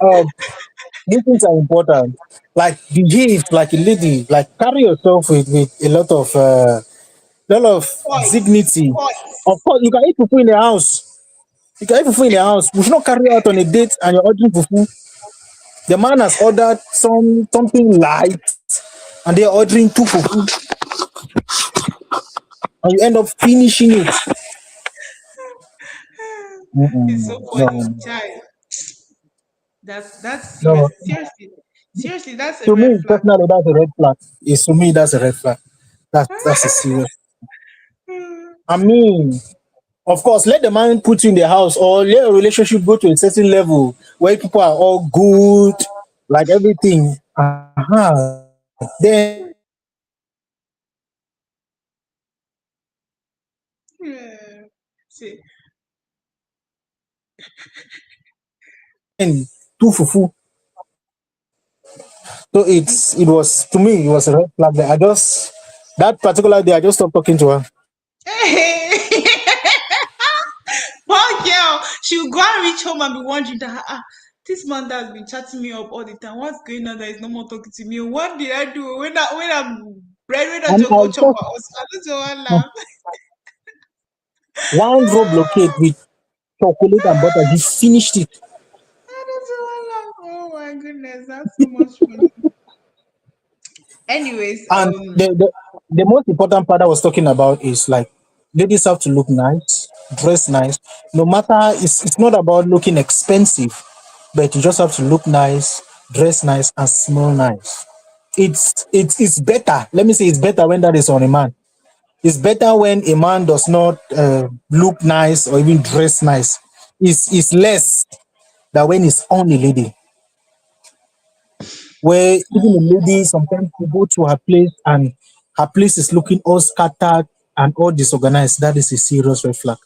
these things are important. Like behave like a lady. Like carry yourself with a lot of Points. dignity. Of Points. course, you can eat fufu in the house. You can eat fufu in the house. We should not carry out on a date and you're ordering fufu. The man has ordered something light, and they're ordering two fufu, and you end up finishing it. It's so No, funny, child. That's serious. no. Seriously. Seriously, that's a To red me, flag. personally, that's a red flag. Yes, to me, that's a red flag. That's a serious. I mean, of course, let the man put you in the house, or let a relationship go to a certain level where people are all good, like everything. Then Yeah. See, two fufu. So it was to me it was a red flag. That I just that particular day I just stopped talking to her. hey, poor girl. She'll go and reach home and be wondering that this man that's been chatting me up all the time. What's going on? That is no more talking to me. What did I do when I'm bread when I And just I go chop just my house? I don't know what laugh. one row blockade with chocolate and butter. He finished it. I don't know what laugh. Oh my goodness, that's so much fun. Anyways, And the most important part I was talking about is like ladies have to look nice, dress nice. No matter it's not about looking expensive, but you just have to look nice, dress nice, and smell nice. It's better. Let me say it's better when that is on a man. It's better when a man does not look nice or even dress nice. It's less than when it's on a lady. Where even a lady sometimes you go to her place and her place is looking all scattered and all disorganized. That is a serious red flag.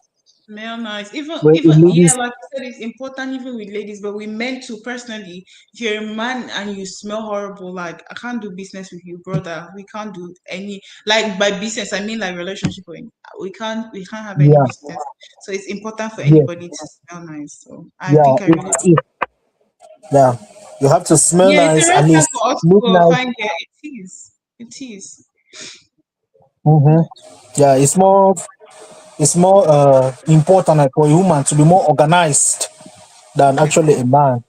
smell nice. Even Where a even yeah, lady's like I said, it's important even with ladies, but we men too personally. If you're a man and you smell horrible, like I can't do business with you, brother. We can't do any like by business. I mean like relationship. We can't have any yeah, business. So it's important for yeah, anybody to smell nice. So I yeah, think I really yeah. You have to smell yeah, it's a nice, red at flag least for us to look go nice. find girl. It is. It is. hmm Yeah, it's more important like, for a woman to be more organized than actually a man.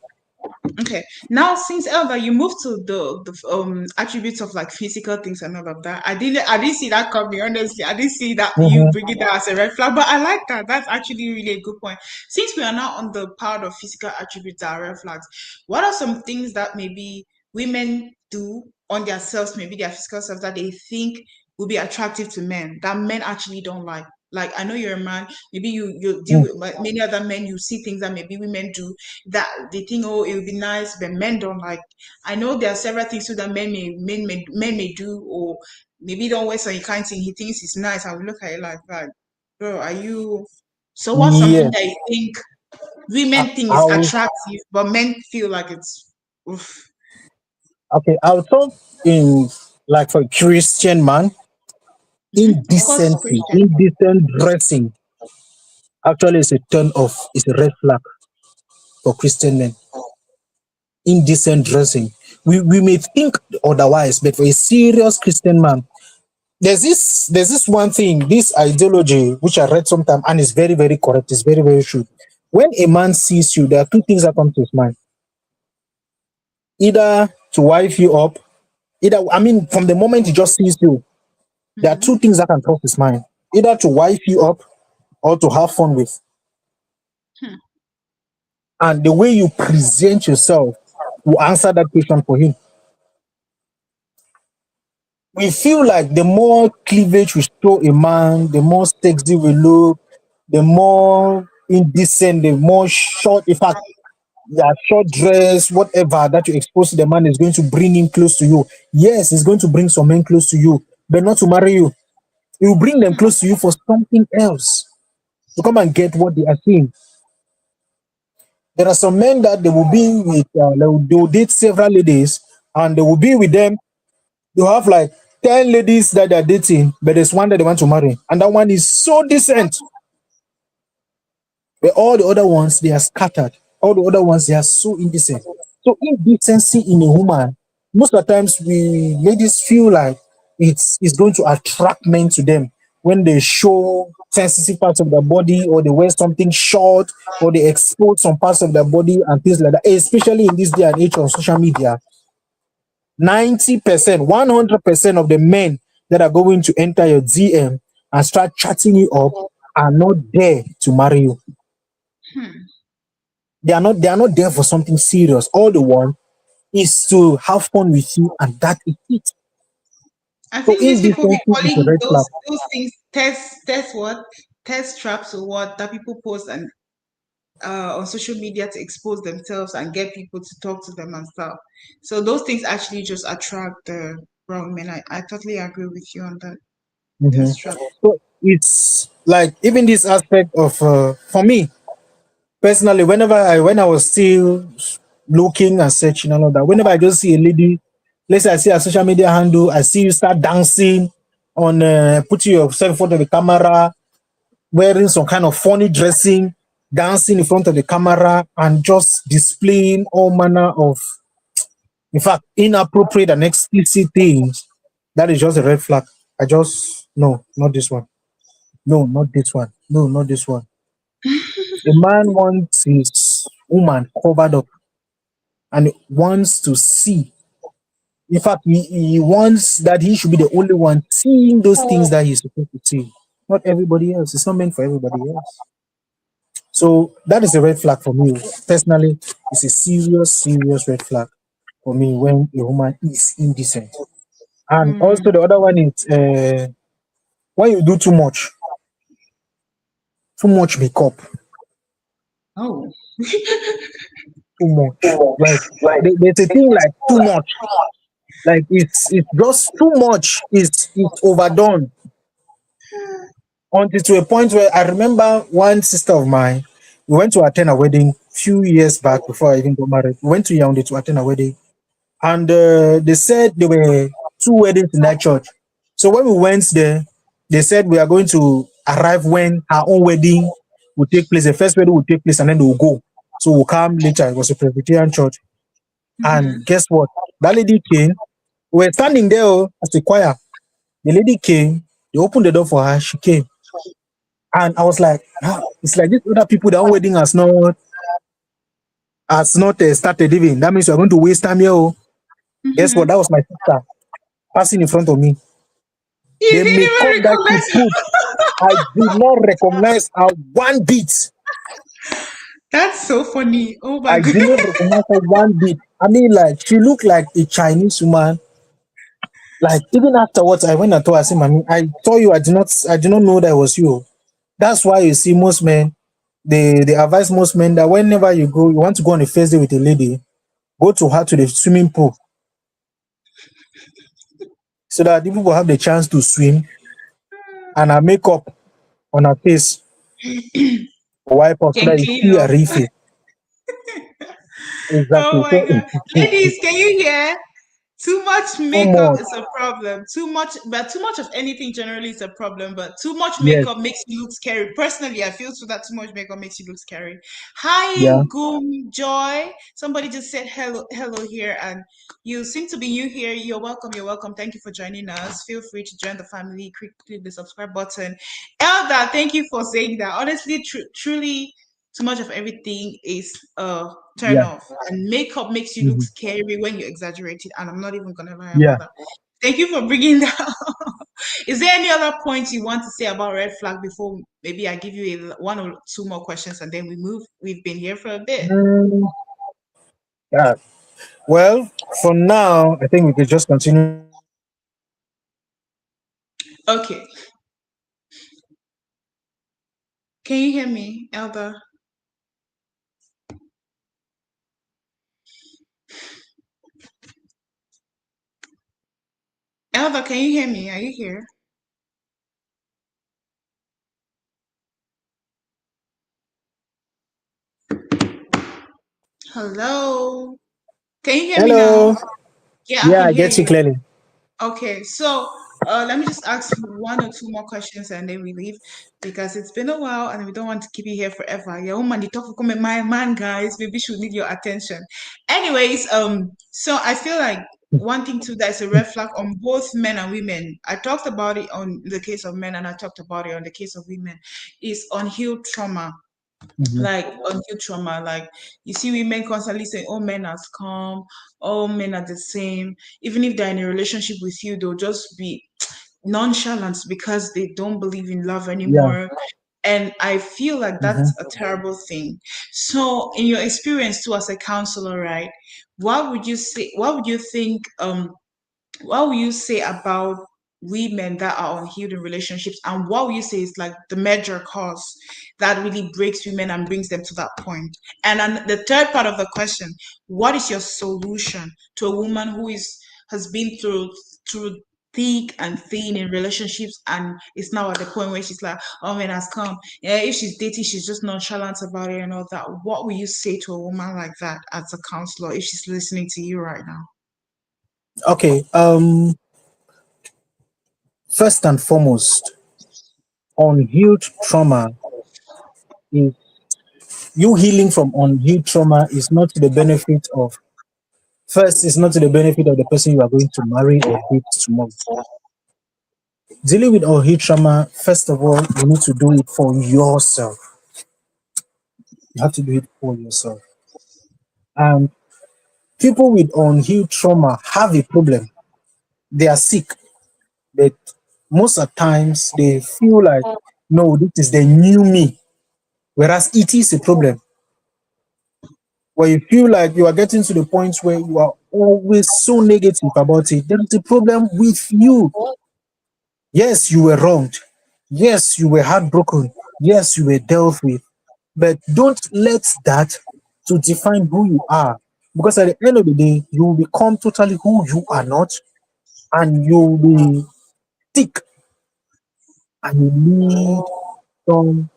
Okay. Now, since Elva, you moved to the attributes of like physical things and all of that. I didn't see that coming. Honestly, I didn't see that you Mhm. bringing that as a red flag. But I like that. That's actually really a good point. Since we are now on the part of physical attributes that are red flags, what are some things that maybe women do on themselves, maybe their physical self, that they think will be attractive to men that men actually don't like? Like, I know you're a man. Maybe you deal Mm. with many other men. You see things that maybe women do that they think, oh, it would be nice, but men don't like. I know there are several things too that men may do, or maybe don't wear some kind thing. He thinks it's nice. I will look at it like that. Bro, are you? So what's something Yes. that you think I, women think I is will, attractive, but men feel like it's oof. okay, I'll talk in like for a Christian man, Of course, indecency, Christian. indecent dressing actually is a turn off, is a red flag for Christian men. Indecent dressing. We may think otherwise, but for a serious Christian man, there's this one thing, this ideology which I read sometime and is very, very correct, is very, very true. When a man sees you, there are two things that come to his mind. Either to wife you up, either I mean, from the moment he just sees you, there are Mm-hmm. two things that can cross his mind. Either to wife you up or to have fun with. Hmm. And the way you present yourself will answer that question for him. We feel like the more cleavage we show a man, the more sexy we look, the more indecent, the more short, in fact, yeah, short dress, whatever that you expose to the man is going to bring him close to you. Yes, it's going to bring some men close to you, but not to marry you. It will bring them close to you for something else, to come and get what they are seeing. There are some men that they will be with, they will date several ladies, and they will be with them. You have like 10 ladies that they're dating, but there's one that they want to marry, and that one is so decent. But all the other ones, they are scattered. All the other ones, they are so indecent. So indecency in a woman, most of the times we ladies feel like it's going to attract men to them when they show sensitive parts of their body, or they wear something short, or they expose some parts of their body and things like that. Especially in this day and age on social media, 90%, 100% of the men that are going to enter your DM and start chatting you up are not there to marry you. Hmm. They are not there for something serious. All they want is to have fun with you, and that is it. I So think these people be indecency is a calling red flag. those things test what test traps or what that people post and on social media to expose themselves and get people to talk to them and stuff. So those things actually just attract the wrong men. I totally agree with you on that. Mhm. Test trap. So it's like even this aspect of for me personally, when I was still looking and searching and all that, whenever I just see a lady, let's say I see a social media handle, I see you start dancing on putting yourself in front of the camera, wearing some kind of funny dressing, dancing in front of the camera, and just displaying all manner of, in fact, inappropriate and explicit things, that is just a red flag. I just, no, not this one. No, not this one. No, not this one. A man wants his woman covered up and wants to see. In fact, he wants that he should be the only one seeing those things that he's supposed to see. Not everybody else. It's not meant for everybody else. So that is a red flag for me. Personally, it's a serious, serious red flag for me when a woman is indecent. And Mm. also the other one is when you do too much makeup, Oh. too much. Like there's a thing like too much. Like it's just too much. It's overdone until to a point where I remember one sister of mine. We went to attend a wedding few years back before I even got married. We went to Yaoundé to attend a wedding, and they said there were two weddings in that church. So when we went there, they said we are going to arrive when our own wedding will take place. The first wedding will take place, and then they will go. So we'll come later. It was a Presbyterian church, Mm-hmm. and guess what? That lady came. We were standing there as a choir. The lady came. They opened the door for her. She came, and I was like, ah, it's like these other people that are wedding us not has not started even. That means you're going to waste time here. Oh. Guess what? Mm-hmm. That was my sister passing in front of me. You The didn't makeup even that she recognize. put, I did not recognize her one bit. That's so funny. Oh my I god. did not recognize her one bit. I mean, like, she looked like a Chinese woman. Like, even afterwards, I went and told her, I said, Mommy, I told you I did not know that was you. That's why you see most men, they advise most men that whenever you go, you want to go on a first day with a lady, go to her to the swimming pool so that the people have the chance to swim and her makeup on her face wipe off so Can that you clean see her up. real face. Oh Exactly. my So, god. Ladies, can you hear? Too much so makeup much. is a problem. Too much of anything generally is a problem, but too much Yes. makeup makes you look scary. Personally, I feel so that too much makeup makes you look scary. Hi, Yeah. Ngum Joy. Somebody just said hello here, and you seem to be new here. You're welcome. You're welcome. Thank you for joining us. Feel free to join the family. Click the subscribe button. Elda, thank you for saying that. Honestly, truly, too much of everything is turn Yeah. off, and makeup makes you look Mhm. scary when you exaggerate it, and I'm not even gonna lie Yeah. about that. Thank you for bringing that up. Is there any other points you want to say about red flag before maybe I give you one or two more questions and then we move? We've been here for a bit. Mm, yeah. Well, for now, I think we could just continue. Okay, can you hear me, Elba? Elba, can you hear me? Are you here? Hello, can you hear me now? Hello. Yeah, I Yeah, can I hear get you you. clearly. Okay, so let me just ask you one or two more questions and then we leave because it's been a while and we don't want to keep you here forever. Yeah, woman, you talk for my man, guys. Maybe should need your attention. Anyways, so I feel like one thing too that's a red flag on both men and women. I talked about it on the case of men and I talked about it on the case of women, is unhealed trauma, Mhm. like unhealed trauma. Like you see women constantly saying, "Oh, men are calm, all men are the same." Even if they're in a relationship with you, they'll just be nonchalant because they don't believe in love Yeah. anymore. And I feel like Mhm. that's a terrible thing. So in your experience too as a counselor, right? What would you say, what would you think what will you say about women that are unhealed in relationships, and what will you say is like the major cause that really breaks women and brings them to that point? And then the third part of the question, what is your solution to a woman who is has been through thick and thin in relationships and is now at the point where she's like, oh man, has come, yeah, if she's dating she's just nonchalant about it and all that? What will you say to a woman like that as a counselor if she's listening to you right now? Okay. First and foremost, unhealed trauma is you healing from unhealed trauma is not to the benefit of first, it's not to the benefit of the person you are going to marry or date tomorrow. Dealing with unhealed trauma, first of all, you need to do it for yourself. You have to do it for yourself. And people with unhealed trauma have a problem. They are sick, but most of the times they feel like, no, this is the new me. Whereas it is a problem. Where you feel like you are getting to the point where you are always so negative about it, there is a problem with you. Yes, you were wronged. Yes, you were heartbroken. Yes, you were dealt with. But don't let that to define who you are. Because at the end of the day, you will become totally who you are not, and you will be sick and you need some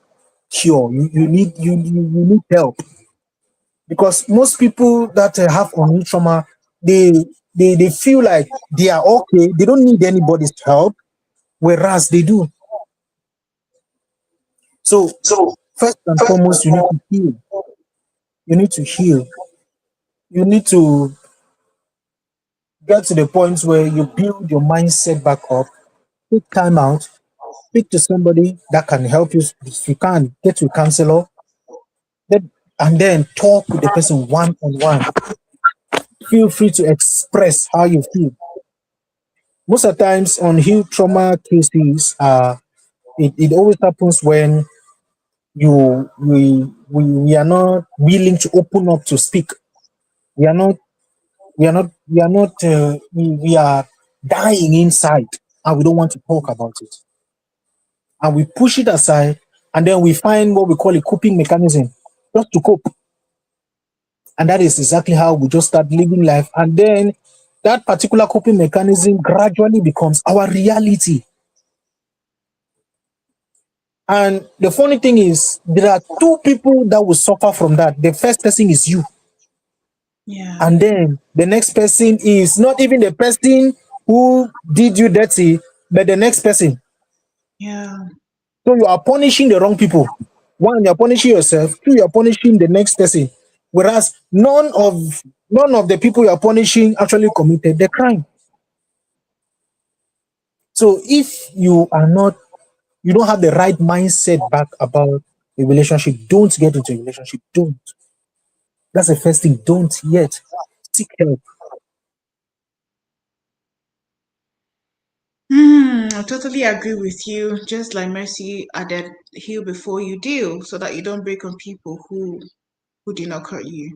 cure. You need help. Because most people that have unhealed trauma, they they feel like they are okay. They don't need anybody's help, whereas they do. So first and foremost, you need to heal. You need to heal. You need to get to the point where you build your mindset back up. Take time out. Speak to somebody that can help you. If you can, get to a counselor. and then talk with the person one on one. Feel free to express how you feel. Most of the times on healed trauma cases, it always happens when we are not willing to open up to speak. We are not we are dying inside and we don't want to talk about it. And we push it aside and then we find what we call a coping mechanism just to cope. And that is exactly how we just start living life. And then that particular coping mechanism gradually becomes our reality. And the funny thing is, there are two people that will suffer from that. The first person is you. Yeah. And then the next person is not even the person who did you dirty, but the next person. Yeah. So you are punishing the wrong people. One, you're punishing yourself. Two, you're punishing the next person. Whereas none of the people you're punishing actually committed the crime. So if you don't have the right mindset back about a relationship, don't get into a relationship. Don't. That's the first thing. Don't yet. Seek help. I totally agree with you. Just like Mercy added, heal before you deal, so that you don't break on people who did not hurt you.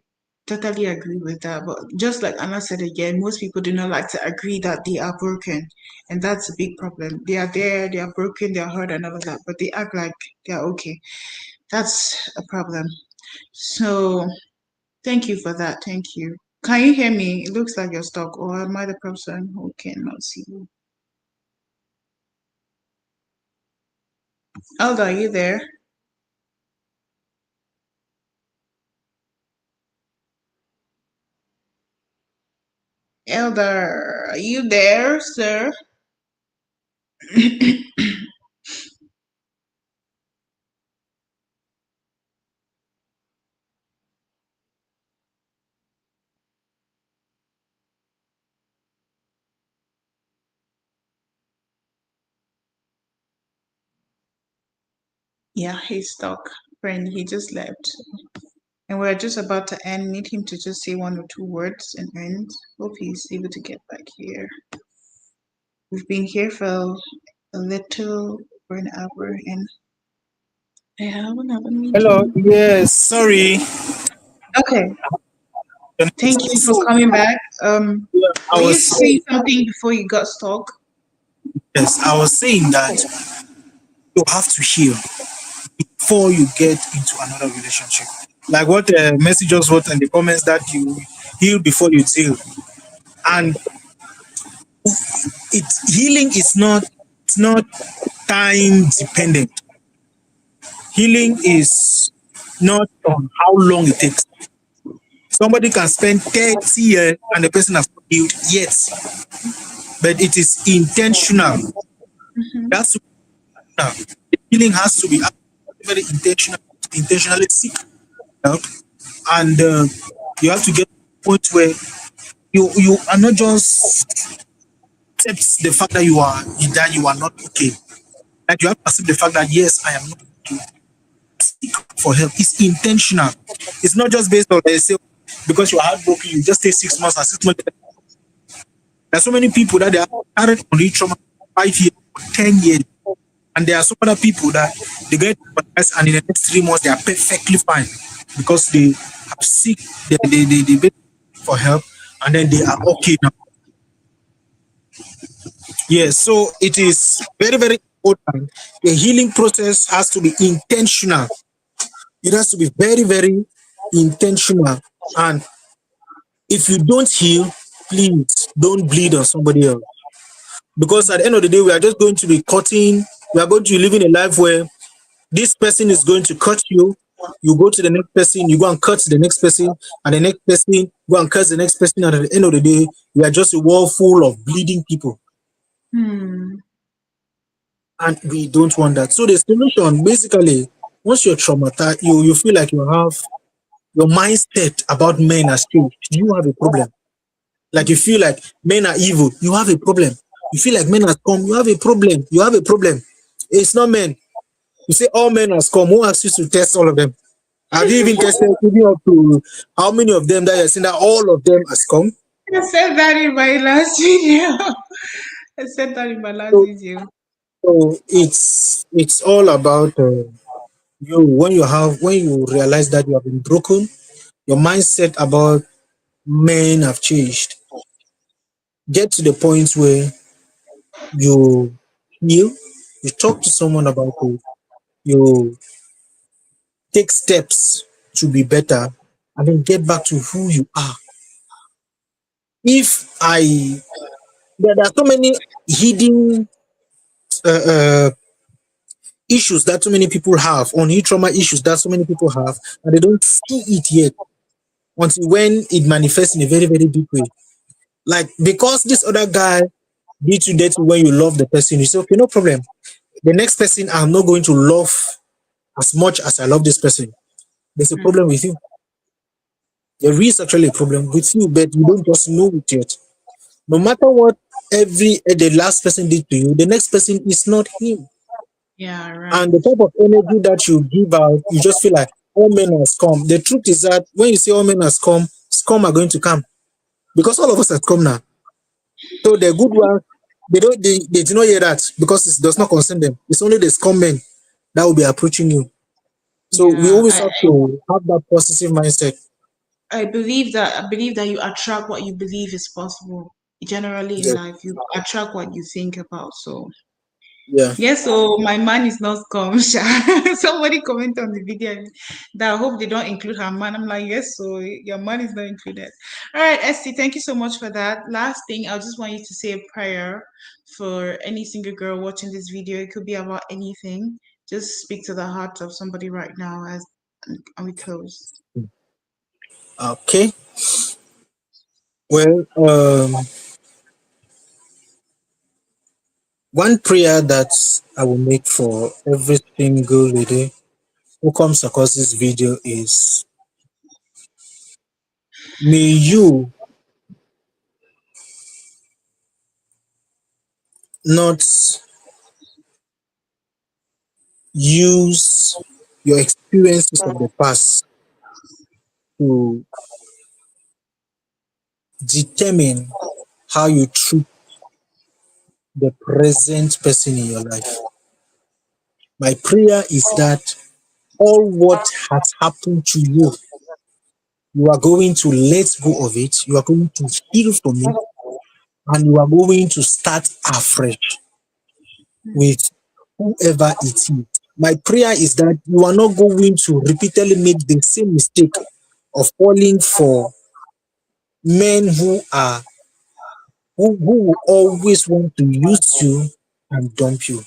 Totally agree with that. But just like Anna said again, most people do not like to agree that they are broken, and that's a big problem. They are there, they are broken, they are hurt, and all of that, but they act like they are okay. That's a problem. So thank you for that. Thank you. Can you hear me? It looks like you're stuck, or am I the person who cannot see you? Elder, are you there? Elder, are you there, sir? Yeah, he's stuck. Friend, he just left. And we're just about to end. Need him to just say one or two words and end. Hope he's able to get back here. We've been here for a little over an hour and I have another Hello. meeting. Yes. Sorry. Okay, thank you for So coming back. I Were you was saying saying, something before you got stuck? yes, I was saying that you have to heal before you get into another relationship. Like what Messi just wrote in the comments that you heal before you deal. And healing is not it's not time dependent. Healing is not on how long it takes. Somebody can spend 30 years and the person has not healed yet, but it is intentional. Mm-hmm. That's now. The healing has to be very intentional, intentionally seek help, and you have to get to a point where you are not just accept the fact that you are not okay. Like you have to accept the fact that yes, I am not okay. Seek for help. It's intentional. It's not just based on they say because you are heartbroken, you just take 6 months and 6 months. There are so many people that they are carried on the trauma 5 years, 10 years. And there are some other people that they get traumatized and in the next 3 months they are perfectly fine because they have seek they beg for help and then they are okay now. Yes, so it is very, very important. The healing process has to be intentional. It has to be very, very intentional. And if you don't heal, please don't bleed on somebody else. Because at the end of the day, we are just going to be cutting, we are going to be living a life where this person is going to cut you. You go to the next person, you go and cut the next person, and the next person go and cut the next person. And at the end of the day, we are just a world full of bleeding people, Hmm. and we don't want that. So the solution, basically, once you're traumatized, you feel like you have your mindset about men has changed. You have a problem. Like you feel like men are evil. You have a problem. You feel like men has come. You have a problem. You have a problem. It's not men. You say all men has come. Who asks you to test all of them? Have you even tested even up to how many of them that you're seeing that all of them has come? I said that in my last video. I said that in my last So, video. so it's all about you when you realize that you have been broken, your mindset about men have changed. Get to the point where you heal, you talk to someone about it, you take steps to be better, and then get back to who you are. If I there are so many hidden uh, uh, issues that so many people have, on trauma issues that so many people have, and they don't see it yet until when it manifests in a very, very big way. Like because this other guy did you dirty when you love the person, you say, okay, no problem. The next person I'm not going to love as much as I love this person. There's a Mm. problem with you. There is actually a problem with you, but you don't just know it yet. No matter what the last person did to you, the next person is not him. Yeah, And right. the type of energy that you give out, you just feel like all men has come. The truth is that when you say all men has come, scum are going to come because all of us have come now. So the good ones, they do not hear that because it does not concern them. It's only the scum men that will be approaching you. So we Yeah, always have to have that positive mindset. I believe that you attract what you believe is possible. Generally in Yeah, life, you attract what you think about. So yeah. yes, so my man is not scum. Sha. Somebody comment on the video that I hope they don't include her man. I'm like, yes, so your man is not included. All right, Esty, thank you so much for that. Last thing, I just want you to say a prayer for any single girl watching this video. It could be about anything. Just speak to the heart of somebody right now as and we close. Okay. Well, one prayer that I will make for every single lady who comes across this video is, may you not use your experiences of the past to determine how you treat the present person in your life. My prayer is that all what has happened to you, you are going to let go of it, you are going to heal from it, and you are going to start afresh with whoever it is. My prayer is that you are not going to repeatedly make the same mistake of falling for men who will always want to use you and dump you.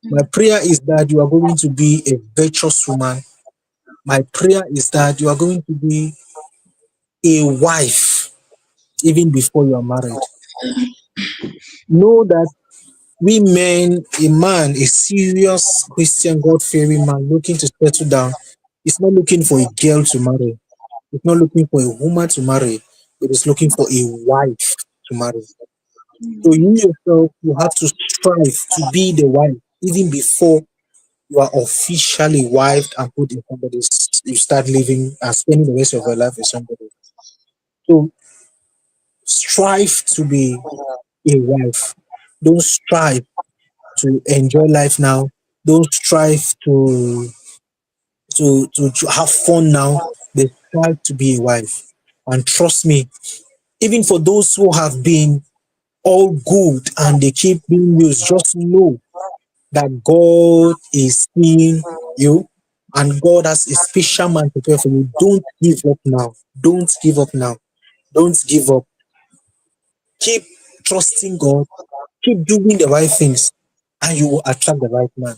My prayer is that you are going to be a virtuous woman. My prayer is that you are going to be a wife even before you are married. Know that we men, a man, a serious Christian, God fearing man looking to settle down, is not looking for a girl to marry. It's not looking for a woman to marry. It is looking for a wife to marry. So you yourself, you have to strive to be the wife even before you are officially wifed and put in somebody's. You start living and spending the rest of your life with somebody. So strive to be a wife. Don't strive to enjoy life now. Don't strive to have fun now. They strive to be a wife. And trust me, even for those who have been all good and they keep being used, just know that God is seeing you and God has a special man prepared for you. Don't give up now. Don't give up now. Don't give up. Keep trusting God. Keep doing the right things and you will attract the right man.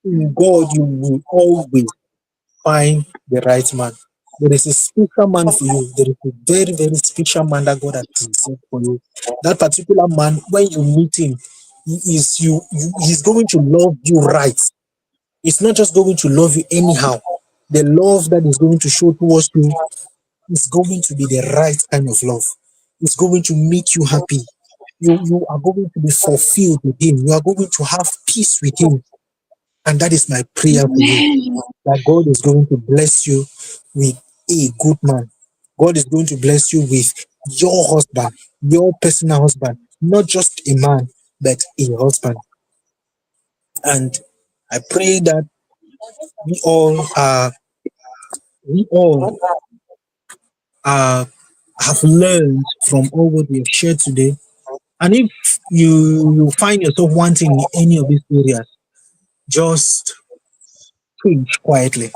In God, you will always find the right man. There is a special man for you. There is a very, very special man that God has reserved for you. That particular man, when you meet him, he's going to love you right. It's not just going to love you anyhow. The love that is going to show towards you is going to be the right kind of love. It's going to make you happy. You are going to be fulfilled with him. You are going to have peace with him. And that is my prayer for you, Amen. that God is going to bless you with a good man. God is going to bless you with your husband, your personal husband, not just a man, but a husband. And I pray that we all are, we all uh, have learned from all what we have shared today. And if you find yourself wanting in any of these areas, just preach quietly.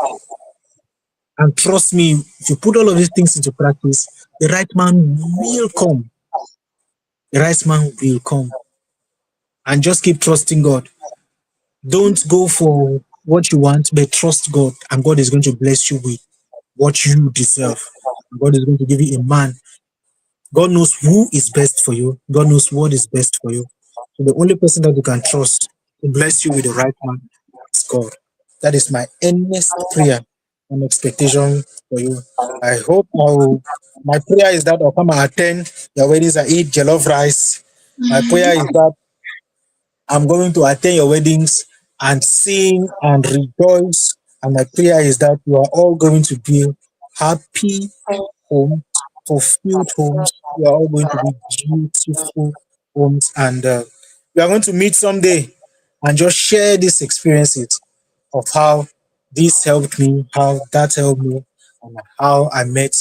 And trust me, if you put all of these things into practice, the right man will come. The right man will come. And just keep trusting God. Don't go for what you want, but trust God, and God is going to bless you with what you deserve. God is going to give you a man. God knows who is best for you. God knows what is best for you. So the only person that you can trust to bless you with the right man is God. That is my earnest prayer and expectation for you. I hope my prayer is that I'll come and attend your weddings and eat jollof rice. My prayer is that I'm going to attend your weddings and sing and rejoice. And my prayer is that you are all going to be happy homes, fulfilled homes. You are all going to be beautiful homes. And we are going to meet someday and just share these experiences of how this helped me, how that helped me, and how I met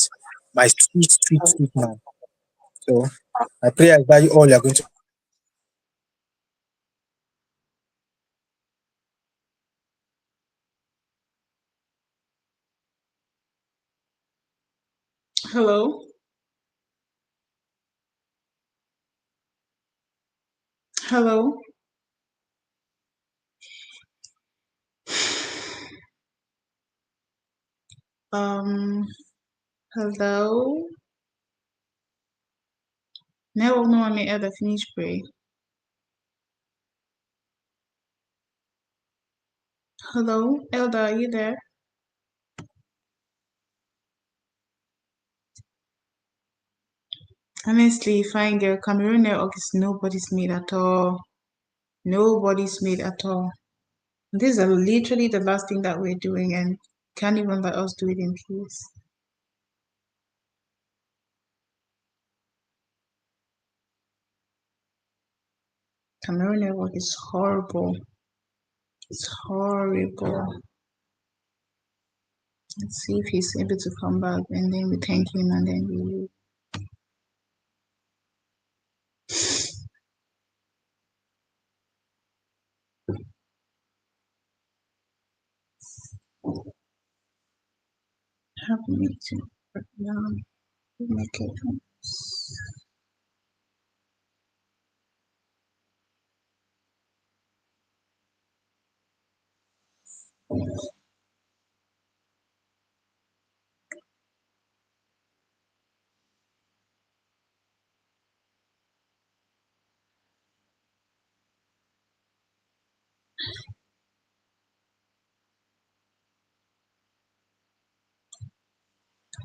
my sweet, sweet, sweet man. So my prayer is that you all are going to. Hello. Hello. Um. Hello. No, no, I may other finish pray. Hello, Elder, are you there? Honestly, fine girl, Cameroon network is nobody's made at all. Nobody's made at all. These are literally the last thing that we're doing, and can't even let us do it in peace. Cameroon network is horrible. It's horrible. Let's see if he's able to come back, and then we thank him, and then we. Have a meeting right now. Make it.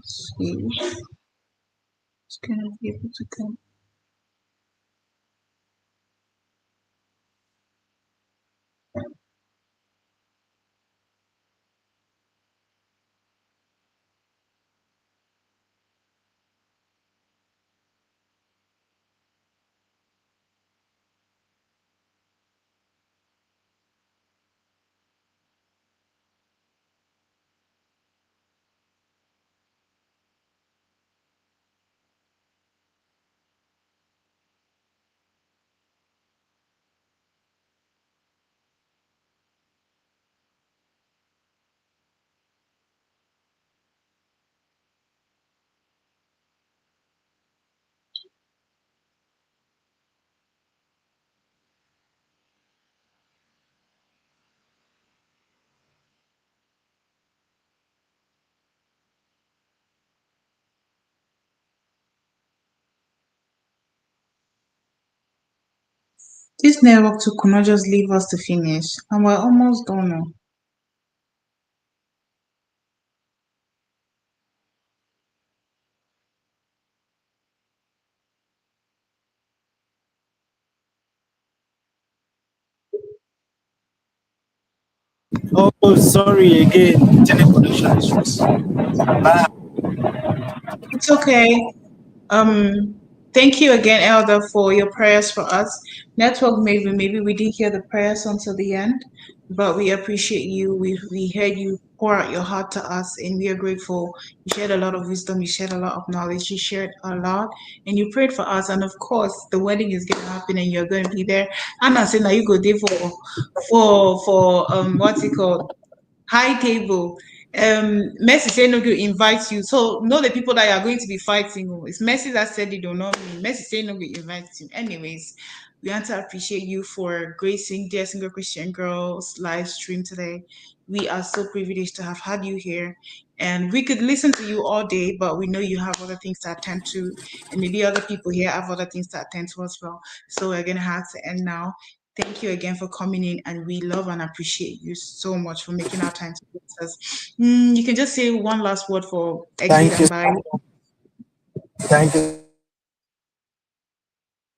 See, it's gonna be able to come. This network too could not just leave us to finish, and we're almost done now. Oh, sorry again. Internet connection issues. Bye. It's okay. Thank you again, Elder, for your prayers for us. Network, maybe we didn't hear the prayers until the end, but we appreciate you. We heard you pour out your heart to us, and we are grateful. You shared a lot of wisdom. You shared a lot of knowledge. You shared a lot, and you prayed for us. And of course, the wedding is going to happen, and you're going to be there. Anna said, "Now you go there for what's it called? High table. Messi say no go invite you. So know the people that you are going to be fighting. Oh. It's Messi that said it, do not me. Messi say no go invite you. Anyways, we want to appreciate you for gracing Dear Single Christian Girls live stream today. We are so privileged to have had you here. And we could listen to you all day, but we know you have other things to attend to. And maybe other people here have other things to attend to as well. So we're going to have to end now. Thank you again for coming in, and we love and appreciate you so much for making our time to be with us. You can just say one last word for exit Thank you. and bye. Thank you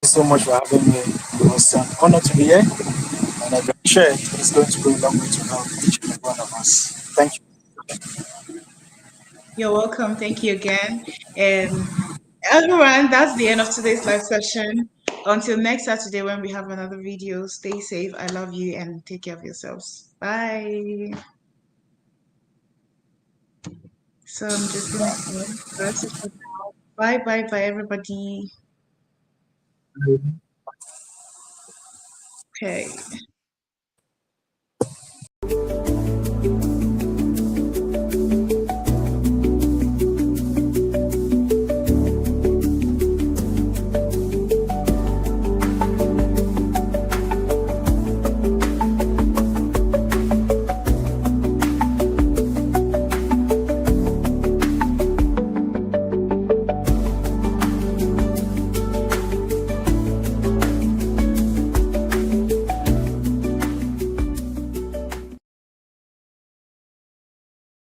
so much for having me. It was an honor to be here, and I'm very sure it's going to go a long way to help each and every one of us. Thank you. You're welcome. Thank you again. And everyone, that's the end of today's live session. Until next Saturday when we have another video, stay safe. I love you and take care of yourselves. Bye. So I'm just gonna end. That's it for now. Bye bye bye everybody. Okay.